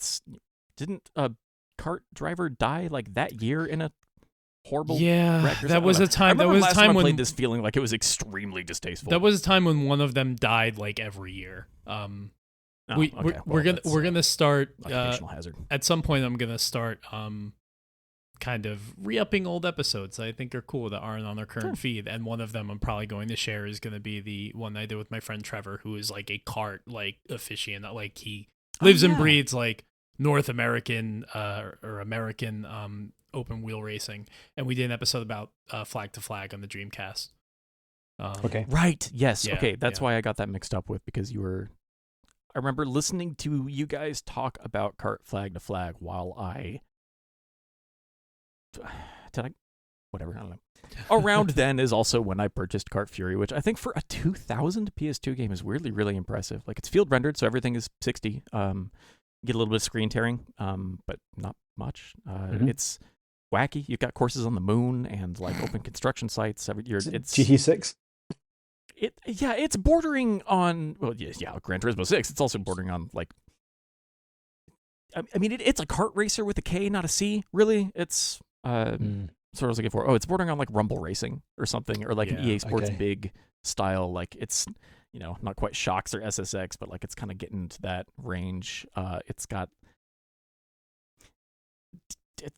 didn't a kart driver die like that year in a horrible wreck? That was a time. That was a time when I played this feeling like it was extremely distasteful. That was a time when one of them died like every year. We're gonna start hazard. At some point. I'm gonna start kind of re-upping old episodes that I think are cool that aren't on our current feed, and one of them I'm probably going to share is going to be the one I did with my friend Trevor, who is like a kart like aficionado. Like, he lives and breathes like North American or American open wheel racing, and we did an episode about Flag to Flag on the Dreamcast. Okay, right, yes, okay, that's why I got that mixed up with, because I remember listening to you guys talk about Kart Flag to Flag while I don't know. Around then is also when I purchased Kart Fury, which I think for a 2000 PS2 game is weirdly really impressive. Like, it's field rendered, so everything is 60. Get a little bit of screen tearing, but not much. It's wacky. You've got courses on the moon and like open construction sites. It's GT6. It's bordering on, Gran Turismo 6. It's also bordering on, like, I mean, it's a kart racer with a K, not a C, really. It's, sort of what I was looking for. Oh, it's bordering on, like, Rumble Racing or something, or, like, an EA Sports Big style. Like, it's, not quite Shocks or SSX, but, like, it's kind of getting into that range. It's got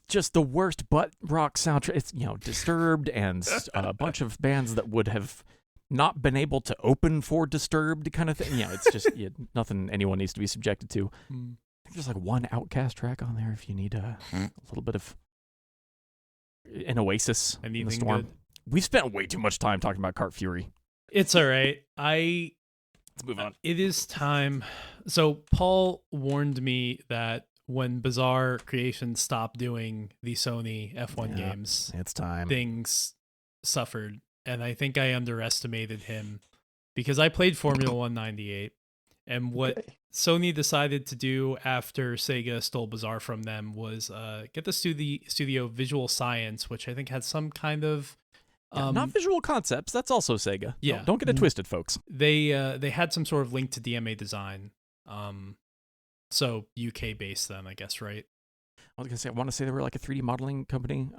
just the worst butt rock soundtrack. It's, Disturbed and a bunch of bands that would have not been able to open for Disturbed kind of thing. It's just nothing anyone needs to be subjected to. I think there's like one Outcast track on there if you need a little bit of an oasis in the storm. Good. We've spent way too much time talking about Kart Fury. It's all right. Let's move on. It is time. So Paul warned me that when Bizarre Creations stopped doing the Sony F1 games, it's time. Things suffered. And I think I underestimated him because I played Formula 1 98. And what Sony decided to do after Sega stole Bizarre from them was get the studio Visual Science, which I think had some kind of... not Visual Concepts. That's also Sega. Yeah. Don't get it twisted, folks. They had some sort of link to DMA Design. So UK-based then, I guess, right? I was going to say, I want to say they were like a 3D modeling company.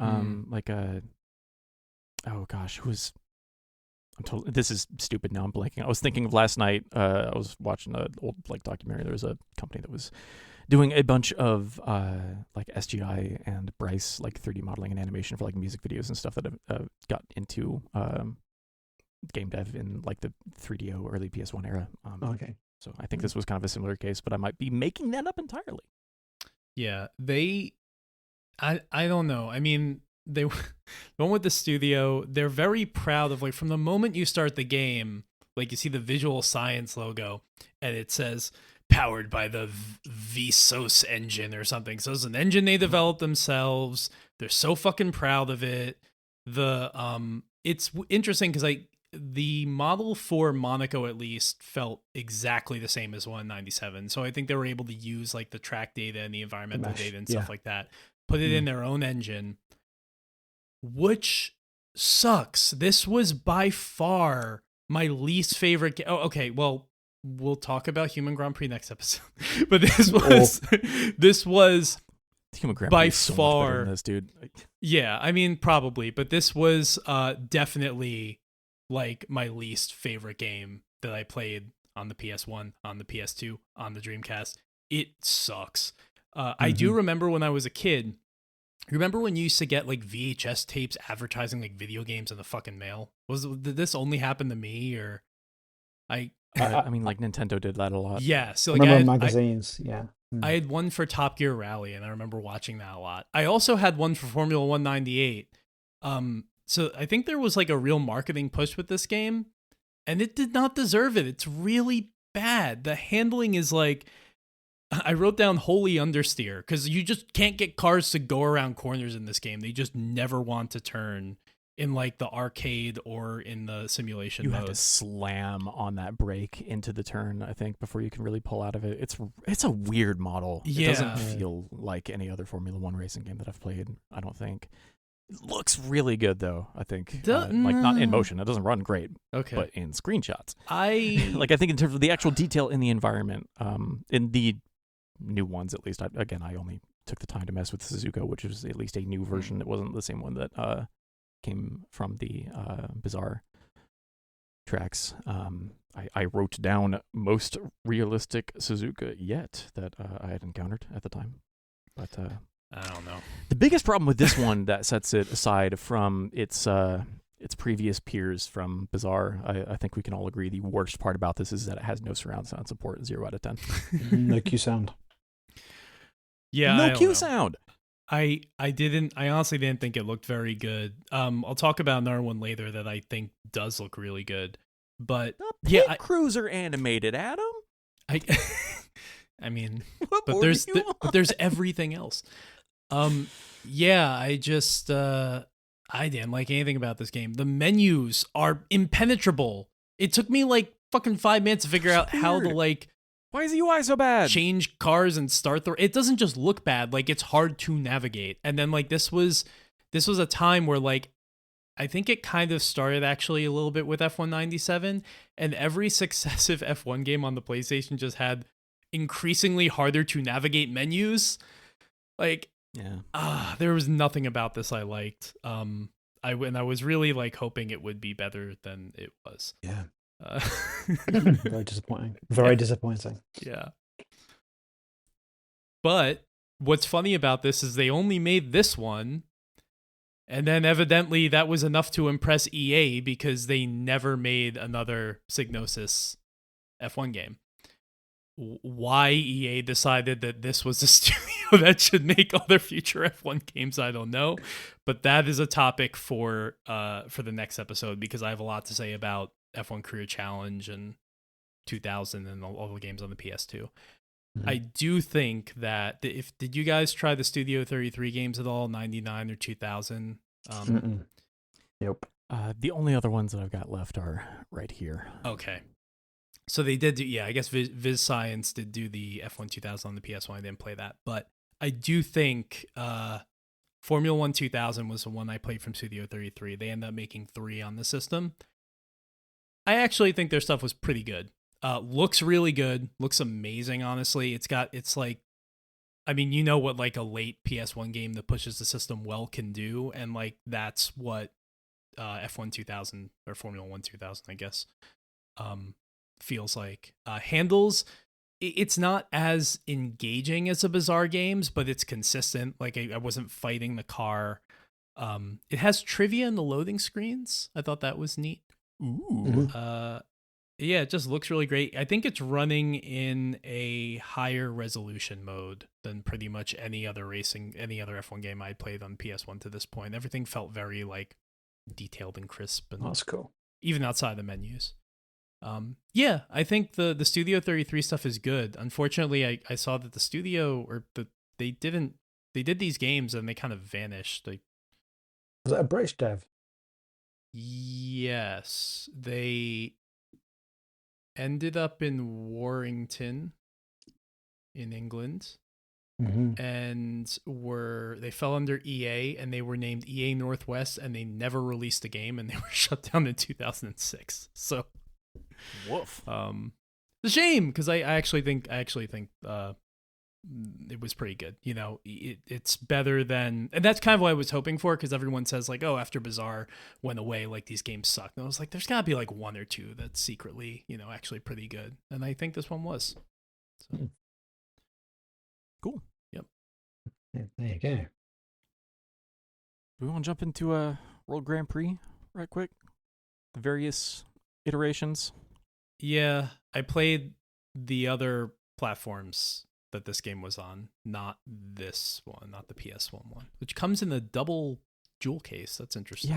Like a... Oh gosh, this is stupid now. I'm blanking. I was thinking of last night. I was watching an old like documentary. There was a company that was doing a bunch of like SGI and Bryce like 3D modeling and animation for like music videos and stuff that have got into game dev in like the 3DO early PS1 era. Okay. So I think this was kind of a similar case, but I might be making that up entirely. Yeah, I don't know. I mean, they went with the studio. They're very proud of, like, from the moment you start the game, like, you see the Visual Science logo and it says powered by the Vsauce engine or something. So it's an engine they developed themselves. They're so fucking proud of it. It's interesting because the model for Monaco at least felt exactly the same as 197. So I think they were able to use like the track data and the environmental data and stuff like that, put it in their own engine, which sucks. This was by far my least favorite game. Oh, okay. Well, we'll talk about Human Grand Prix next episode. But this was Human Grand Prix by is so far much better than this, dude. Yeah, I mean, probably, but this was definitely like my least favorite game that I played on the PS1, on the PS2, on the Dreamcast. It sucks. I do remember when I was a kid. Remember when you used to get like VHS tapes advertising like video games in the fucking mail? Did this only happen to me, or I mean, like Nintendo did that a lot. Yeah, so like, I remember magazines. I had one for Top Gear Rally, and I remember watching that a lot. I also had one for Formula 198. So I think there was like a real marketing push with this game, and it did not deserve it. It's really bad. The handling is like, I wrote down wholly understeer, because you just can't get cars to go around corners in this game. They just never want to turn in like the arcade or in the simulation mode. You have to slam on that brake into the turn, I think, before you can really pull out of it. It's a weird model. Yeah. It doesn't feel like any other Formula 1 racing game that I've played, I don't think. It looks really good, though, I think. Like, not in motion. It doesn't run great, but in screenshots. I think in terms of the actual detail in the environment, in the new ones, at least, I only took the time to mess with Suzuka, which is at least a new version. It wasn't the same one that came from the Bizarre tracks. I wrote down most realistic Suzuka yet that I had encountered at the time. But I don't know. The biggest problem with this one that sets it aside from its previous peers from Bizarre, I think we can all agree the worst part about this is that it has no surround sound support, 0 out of 10. No Q sound. Yeah, no Q sound. I honestly didn't think it looked very good. I'll talk about another one later that I think does look really good. But the Pit Cruiser animated, Adam. I mean, but there's everything else. I didn't like anything about this game. The menus are impenetrable. It took me like fucking 5 minutes to figure out how to like. Why is the UI so bad? Change cars and start it doesn't just look bad, like it's hard to navigate. And then like this was a time where like I think it kind of started actually a little bit with F197, and every successive F1 game on the PlayStation just had increasingly harder to navigate menus. Like there was nothing about this I liked. I was really like hoping it would be better than it was. Yeah. Very disappointing. Very disappointing. Yeah. But what's funny about this is they only made this one, and then evidently that was enough to impress EA because they never made another Psygnosis F1 game. Why EA decided that this was a studio that should make other future F1 games, I don't know. But that is a topic for the next episode, because I have a lot to say about F1 Career Challenge and 2000 and all the games on the PS2. Mm-hmm. I do think that did you guys try the Studio 33 games at all, 99 or 2000? Yep. The only other ones that I've got left are right here. Okay. So they did do, I guess Viz Science did do the F1 2000 on the PS1. I didn't play that. But I do think Formula 1 2000 was the one I played from Studio 33. They ended up making 3 on the system. I actually think their stuff was pretty good. Looks really good. Looks amazing, honestly. It's like, I mean, you know what like a late PS1 game that pushes the system well can do. And like, that's what F1 2000 or Formula 1 2000, I guess, feels like. Handles, it's not as engaging as the Bizarre games, but it's consistent. Like I wasn't fighting the car. It has trivia in the loading screens. I thought that was neat. Ooh. Yeah, it just looks really great. I think it's running in a higher resolution mode than pretty much any other F1 game I played on PS1 to this point. Everything felt very like detailed and crisp, and that's cool. Even outside the menus. I think the Studio 33 stuff is good. Unfortunately, I saw that the studio they did these games and they kind of vanished. Was that a British dev? Yes, they ended up in Warrington in England, and they fell under EA, and they were named EA Northwest, and they never released a game, and they were shut down in 2006. So, woof. It's a shame, because I actually think it was pretty good. You know, it's better than, and that's kind of what I was hoping for, because everyone says like, oh, after Bizarre went away, like these games sucked. And I was like, there's gotta be like 1 or 2 that's secretly, you know, actually pretty good. And I think this one was. So. Cool. Yep. Yeah, there you go. Do we want to jump into a World Grand Prix right quick? The various iterations. Yeah, I played the other platforms that this game was on, not this one, not the PS1 one, which comes in a double jewel case. That's interesting.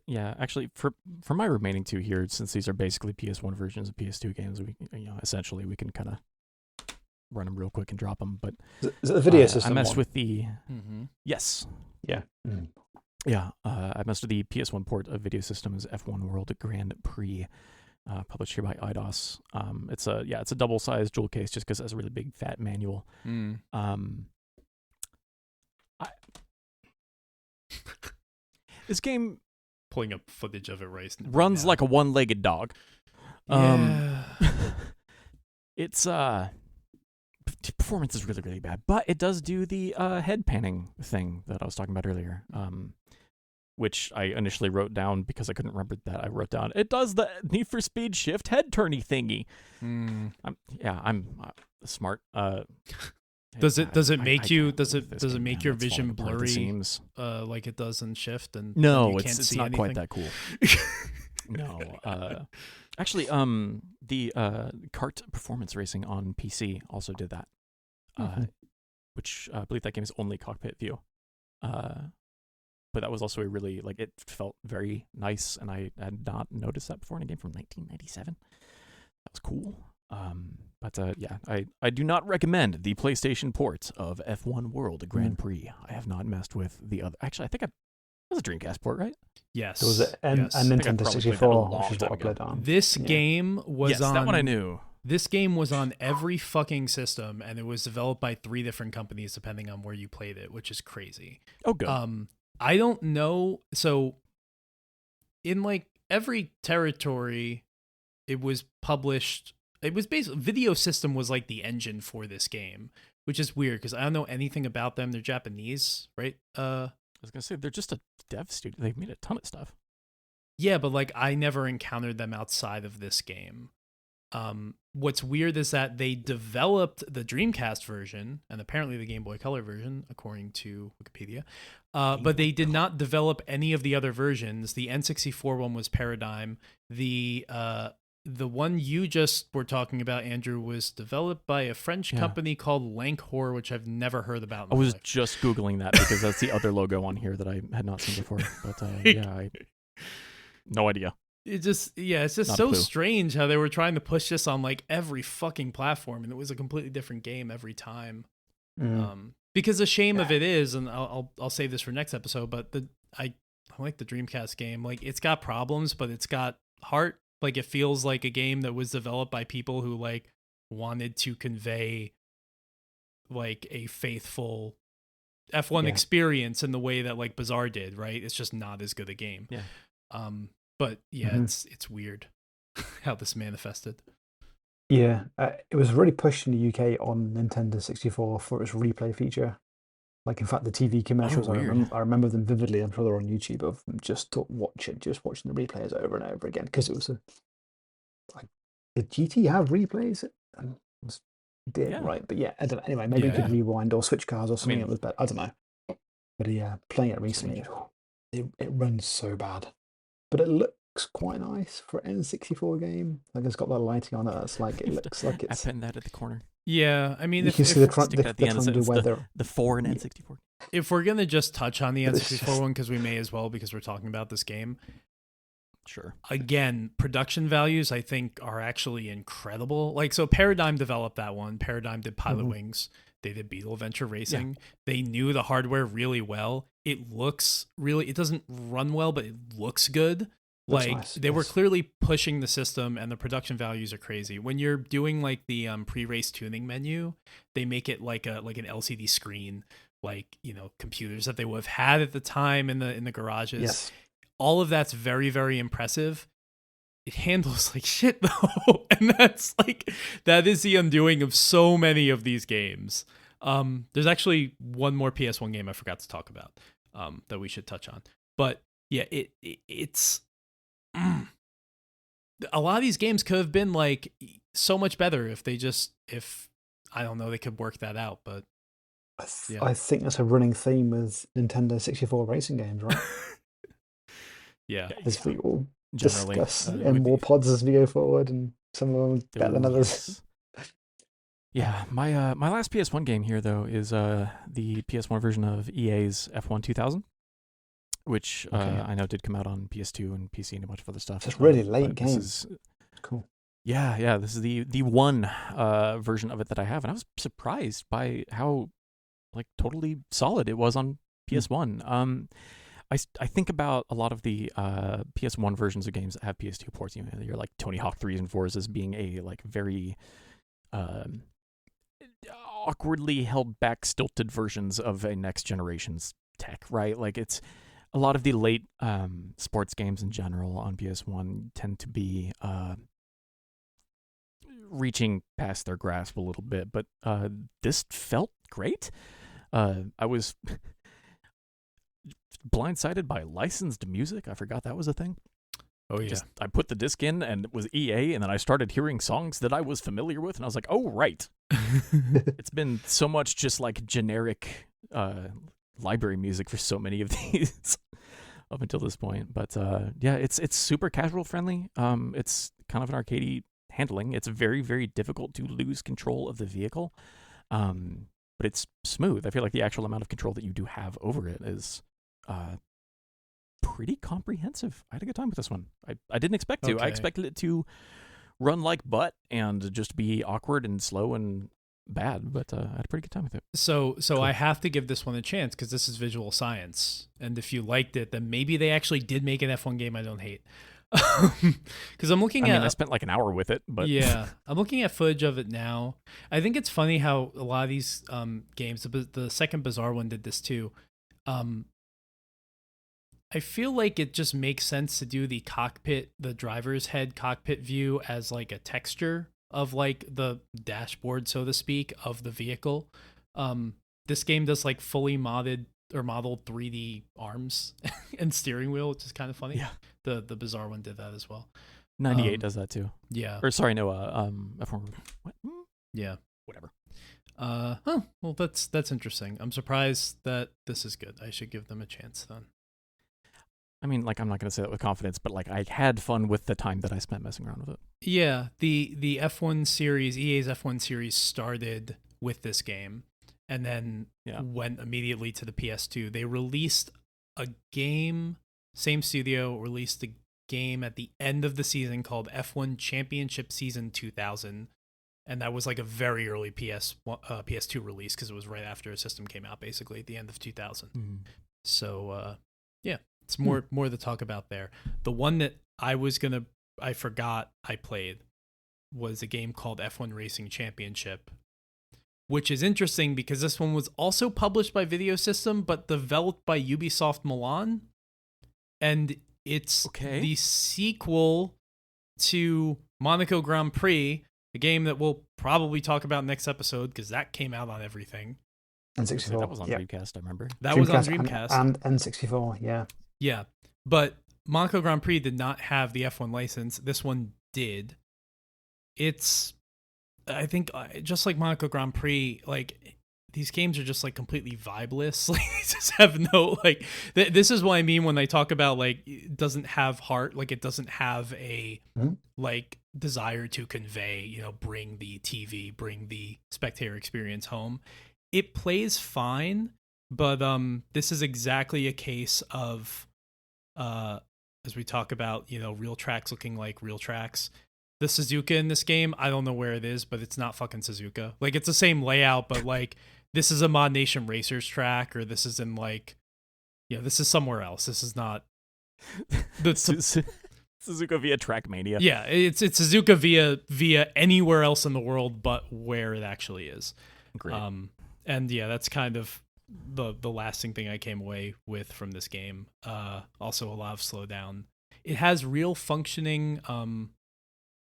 Yeah, actually for my remaining two here, since these are basically PS1 versions of PS2 games, we essentially we can kind of run them real quick and drop them. But is it the video system? I messed one? with the yes. Yeah. Yeah, I messed with the PS1 port of Video Systems F1 World Grand Prix, published here by IDOS. It's a double-sized jewel case just because it has a really big fat manual. This game pulling up footage of it runs like a one-legged dog. It's performance is really, really bad, but it does do the head panning thing that I was talking about earlier, which I initially wrote down because I couldn't remember that. I wrote down, it does the Need for Speed shift head turny thingy. I'm smart. Does it make your vision blurry like it does in Shift? And no, you it's not quite that cool. No, actually, the kart performance racing on PC also did that, which I believe that game is only cockpit view. But that was also a really, like, it felt very nice, and I had not noticed that before in a game from 1997. That was cool. I do not recommend the PlayStation port of F1 World Grand Prix. I have not messed with the other. Actually, I think it was a Dreamcast port, right? Yes. There was a Nintendo 64, which is what I played on. This game was on. That one I knew. This game was on every fucking system, and it was developed by 3 different companies depending on where you played it, which is crazy. Oh, good. I don't know. So, in like every territory, it was published. It was basically Video System was like the engine for this game, which is weird because I don't know anything about them. They're Japanese, right? I was gonna say they're just a dev studio. They've made a ton of stuff. Yeah, but like I never encountered them outside of this game. What's weird is that they developed the Dreamcast version and apparently the Game Boy Color version, according to Wikipedia. But they did not develop any of the other versions. The N64 one was Paradigm. The one you just were talking about, Andrew, was developed by a French company called Lankhor, which I've never heard about. I was just Googling that because that's the other logo on here that I had not seen before. But no idea. It's just so strange how they were trying to push this on like every fucking platform, and it was a completely different game every time. Because the shame of it is, and I'll save this for next episode, but I like the Dreamcast game. Like it's got problems, but it's got heart. Like it feels like a game that was developed by people who like wanted to convey like a faithful F1 experience in the way that like Bazaar did, right? It's just not as good a game. Yeah. But yeah, it's weird how this manifested. Yeah, it was really pushed in the UK on Nintendo 64 for its replay feature. Like, in fact, the TV commercials, I remember them vividly. I'm sure they're on YouTube of them just watching the replays over and over again because it was did GT have replays? It did, right? But yeah, I don't know. Anyway, maybe you could rewind or switch cars or something. It was better. I don't know. But yeah, playing it recently, it runs so bad, but it looks quite nice for an N64 game. Like it's got that lighting on it. It's like it looks like it's. I pinned that at the corner. Yeah, I mean, you can see the 4 in N64. If we're gonna just touch on the N64 one, because we may as well, because we're talking about this game. Sure. Again, production values I think are actually incredible. Like, so Paradigm developed that one. Paradigm did Pilot Wings. They did Beetle Adventure Racing. Yeah. They knew the hardware really well. It doesn't run well, but it looks good. Like nice. They were clearly pushing the system, and the production values are crazy. When you're doing like the pre-race tuning menu, they make it like an LCD screen, like computers that they would have had at the time in the garages. Yes. All of that's very, very impressive. It handles like shit though, and that is the undoing of so many of these games. There's actually one more PS1 game I forgot to talk about that we should touch on, but yeah, it's. A lot of these games could have been like so much better if I don't know, they could work that out, but I think that's a running theme with Nintendo 64 racing games, right? Yeah. As we will discuss in more pods as we go forward, and some of them are better than others. Yeah, my last PS1 game here though is the PS1 version of EA's F1 2000, which I know did come out on PS2 and PC and a bunch of other stuff. It's a really late game. This is cool. Yeah, this is the one version of it that I have, and I was surprised by how like totally solid it was on PS1. I think about a lot of the PS1 versions of games that have PS2 ports. You know, you're like Tony Hawk 3s and 4s as being a like very awkwardly held back, stilted versions of a next generation's tech, right? Like it's a lot of the late sports games in general on PS1 tend to be reaching past their grasp a little bit, but this felt great. I was blindsided by licensed music. I forgot that was a thing. Oh yeah. I put the disc in and it was EA, and then I started hearing songs that I was familiar with, and I was like, oh right. It's been so much just like generic library music for so many of these up until this point. But yeah, it's super casual friendly. It's kind of an arcadey handling. It's very, very difficult to lose control of the vehicle. But it's smooth. I feel like the actual amount of control that you do have over it is pretty comprehensive. I had a good time with this one. I didn't expect to. Okay. I expected it to run like butt and just be awkward and slow and bad, but I had a pretty good time with it. So cool. I have to give this one a chance because this is Visual Science, and if you liked it, then maybe they actually did make an F1 game I don't hate. Because I'm looking at. I spent like an hour with it, but yeah, I'm looking at footage of it now. I think it's funny how a lot of these games, the second Bizarre one did this too. I feel like it just makes sense to do the cockpit, the driver's head cockpit view as like a texture of like the dashboard, so to speak, of the vehicle. This game does like fully modded or modeled 3D arms and steering wheel, which is kind of funny. Yeah. The Bizarre one did that as well. 98 does that too. Yeah. Or sorry, no, F1. What? Yeah. Whatever. Well, that's interesting. I'm surprised that this is good. I should give them a chance then. I mean, like, I'm not going to say that with confidence, but like I had fun with the time that I spent messing around with it. Yeah, the F1 series, EA's F1 series started with this game and then went immediately to the PS2. They released a game, same studio, released a game at the end of the season called F1 Championship Season 2000. And that was like a very early PS2 release because it was right after a system came out, basically at the end of 2000. Mm-hmm. So, yeah. It's more to talk about there. The one that I forgot I played was a game called F1 Racing Championship, which is interesting because this one was also published by Video System, but developed by Ubisoft Milan. And it's the sequel to Monaco Grand Prix, a game that we'll probably talk about next episode because that came out on everything. N64. That was on Dreamcast, I remember. That was on Dreamcast. And N64, yeah. Yeah, but Monaco Grand Prix did not have the F1 license. This one did. It's, I think, just like Monaco Grand Prix, like, these games are just, like, completely vibeless. Like, they just have no, like, this is what I mean when they talk about, like, it doesn't have heart, like, it doesn't have a, like, desire to convey, bring the TV, bring the spectator experience home. It plays fine, but this is exactly a case of, as we talk about, real tracks looking like real tracks. The Suzuka in this game, I don't know where it is, but it's not fucking Suzuka. Like, it's the same layout, but like, this is a Mod Nation Racers track, or this is in like, this is somewhere else. This is not the Suzuka via Trackmania. Yeah, it's Suzuka via anywhere else in the world, but where it actually is. Great. And yeah, that's kind of the lasting thing I came away with from this game. Also a lot of slowdown. It has real functioning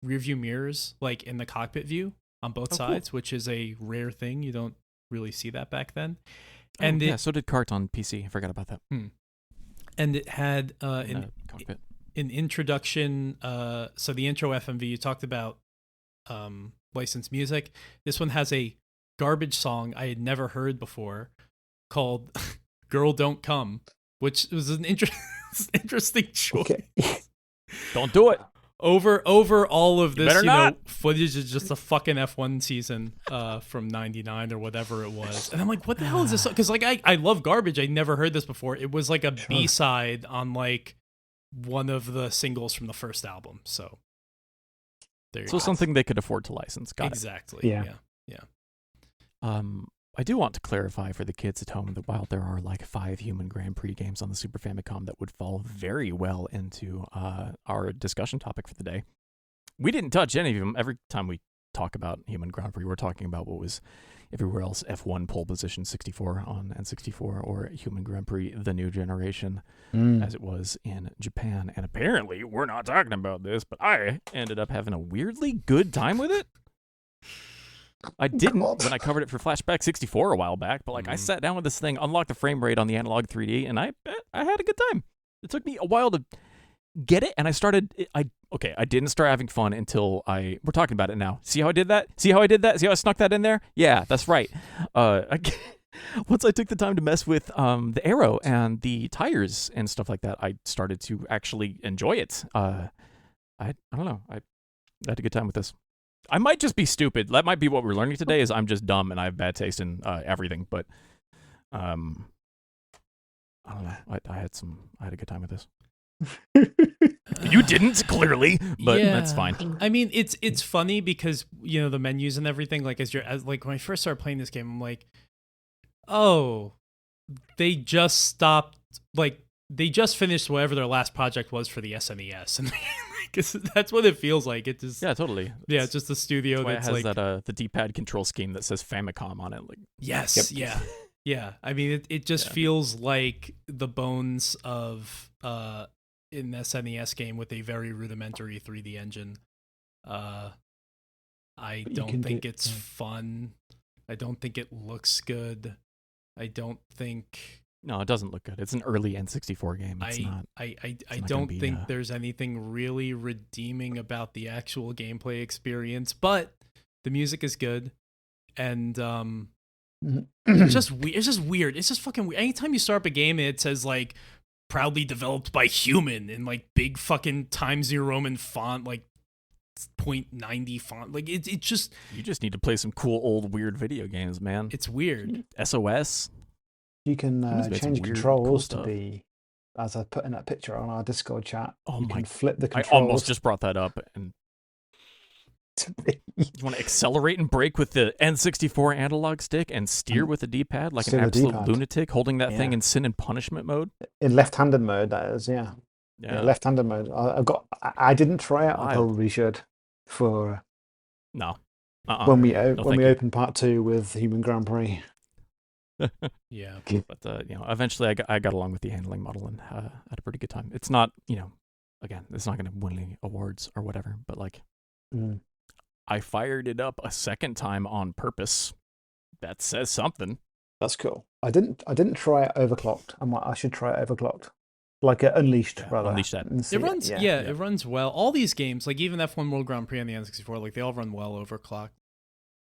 rear view mirrors, like in the cockpit view on both sides, which is a rare thing. You don't really see that back then. And so did Kart on PC. I forgot about that. And it had cockpit. An introduction. So the intro FMV, you talked about licensed music. This one has a garbage song I had never heard before called Girl Don't Come, which was an interesting choice. Okay. Don't do it. over all of this, footage is just a fucking F1 season from '99 or whatever it was, and I'm like, what the hell is this? Because like I love Garbage. I never heard this before. It was like a B-side on like one of the singles from the first album. So there you go. Something they could afford to license. Got it. Exactly. Yeah. I do want to clarify for the kids at home that while there are like 5 Human Grand Prix games on the Super Famicom that would fall very well into our discussion topic for the day, we didn't touch any of them. Every time we talk about Human Grand Prix, we're talking about what was everywhere else F1 pole position 64 on N64 or Human Grand Prix The New Generation as it was in Japan. And apparently, we're not talking about this, but I ended up having a weirdly good time with it. I didn't when I covered it for Flashback 64 a while back, but like I sat down with this thing, unlocked the frame rate on the analog 3D, and I had a good time. It took me a while to get it, and I didn't start having fun until we're talking about it now. See how I did that? See how I snuck that in there? Yeah, that's right. Once I took the time to mess with the aero and the tires and stuff like that, I started to actually enjoy it. I don't know. I had a good time with this. I might just be stupid. That might be what we're learning today. Is I'm just dumb and I have bad taste in everything. But I don't know. I had a good time with this. You didn't, clearly, but that's fine. I mean, it's funny because the menus and everything. Like like when I first started playing this game, I'm like, oh, they just stopped. Like they just finished whatever their last project was for the SNES, and that's what it feels like. It just totally. Yeah, it's just the studio that's it has like that the D-pad control scheme that says Famicom on it. Like yes, yeah. I mean, it just feels like the bones of an SNES game with a very rudimentary 3D engine. I don't think it's fun. I don't think it looks good. I don't think. No, it doesn't look good. It's an early N64 game. It's not. I don't think there's anything really redeeming about the actual gameplay experience, but the music is good, and it's just weird. It's just fucking weird. Anytime you start up a game and it says like proudly developed by Human in like big fucking Times New Roman font, like 0.90 font, like it just. You just need to play some cool old weird video games, man. It's weird. SOS. You can change controls to be, as I put in that picture on our Discord chat. You can flip the controls. I almost just brought that up. And you want to accelerate and brake with the N64 analog stick and steer with the D-pad like an absolute lunatic, holding that thing in sin and punishment mode. In left-handed mode, that is, yeah, left-handed mode. I didn't try it. I probably should for when we open part 2 with Human Grand Prix. Yeah, but eventually I got along with the handling model and had a pretty good time. It's not, again, it's not going to win any awards or whatever, but like, I fired it up a second time on purpose. That says something. That's cool. I didn't try it overclocked. I should try it overclocked, like Unleashed, rather. Unleash that. It runs, it runs well. All these games, like even F1 World Grand Prix on the N64, like they all run well overclocked.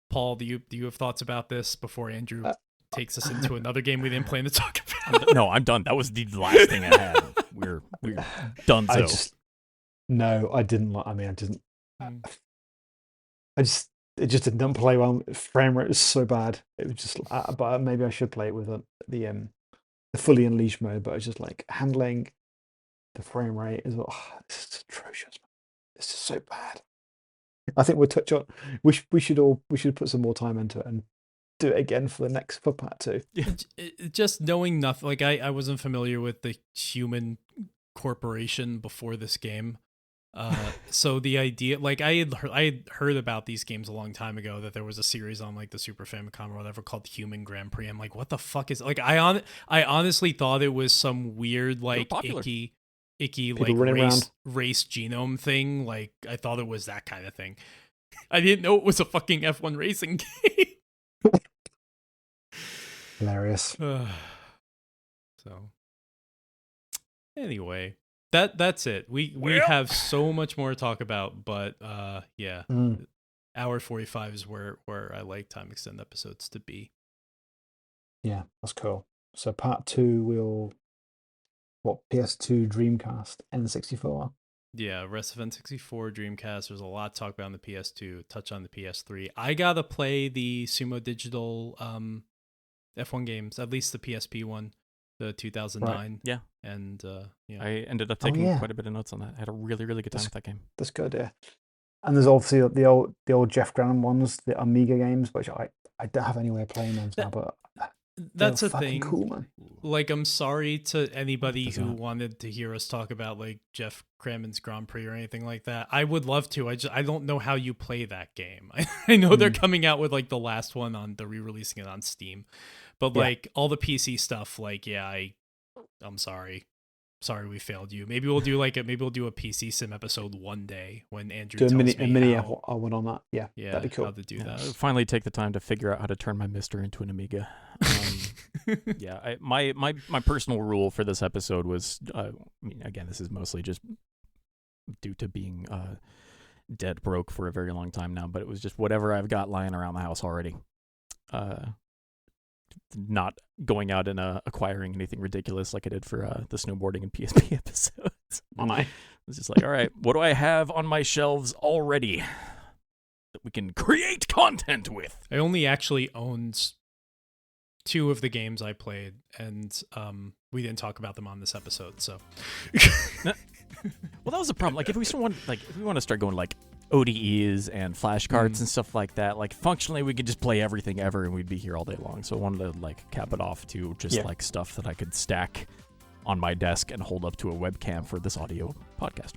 Paul, do you have thoughts about this before Andrew takes us into another game we didn't plan to talk about? No, I'm done. That was the last thing I had. We're done. I didn't. It just didn't play well. Frame rate was so bad. It was just. But maybe I should play it with the fully unleashed mode. But it's just like handling the frame rate is. This is atrocious. This is so bad. I think we'll touch on. We should put some more time into it and do it again for part 2. Just knowing nothing, like I wasn't familiar with the Human Corporation before this game, so the idea, like I had heard about these games a long time ago, that there was a series on like the Super Famicom or whatever called Human Grand Prix. I'm like, what the fuck is, like I honestly thought it was some weird like icky People like race genome thing. Like I thought it was that kind of thing. I didn't know it was a fucking F1 racing game. Hilarious. So anyway, that's it. We have so much more to talk about, but hour 45 is where I like time extended episodes to be. Yeah, that's cool. So part 2 will PS2, Dreamcast, N64. Yeah, Rest of N64, Dreamcast. There's a lot to talk about on the PS2. Touch on the PS3. I gotta play the Sumo Digital F1 games, at least the PSP one, the 2009. Right. Yeah, and I ended up taking quite a bit of notes on that. I had a really, really good time with that game. That's good. Yeah, and there's obviously the old Jeff Grannon ones, the Amiga games, which I don't have any way of playing them now, but. That's a thing. Cool, man. Like, I'm sorry to anybody who wanted to hear us talk about like Jeff Crammon's Grand Prix or anything like that. I would love to. I don't know how you play that game. I know they're coming out with like the last one on the re-releasing it on Steam, but like all the PC stuff. Like, I'm sorry. Sorry, we failed you. Maybe we'll do a PC Sim episode one day when Andrew tells me a mini I went on that. Yeah, that'd be cool. How to do that. Finally, take the time to figure out how to turn my Mister into an Amiga. My personal rule for this episode was, again, this is mostly just due to being dead broke for a very long time now, but it was just whatever I've got lying around the house already. Not going out and acquiring anything ridiculous like I did for the snowboarding and PSP episodes. I was just like, all right, what do I have on my shelves already that we can create content with? I only actually owned 2 of the games I played, and we didn't talk about them on this episode. So, well, that was the problem. Like, if we want to start going like ODEs and flashcards and stuff like that, like functionally we could just play everything ever and we'd be here all day long. So I wanted to like cap it off to just like stuff that I could stack on my desk and hold up to a webcam for this audio podcast.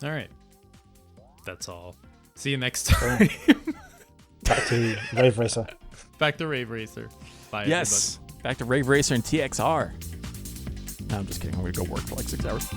All right, that's all. See you next time. Back to Rave Racer. Back to Rave Racer. Bye. Yes, everybody. Back to Rave Racer and TXR. No, I'm just kidding. I'm gonna go work for like 6 hours.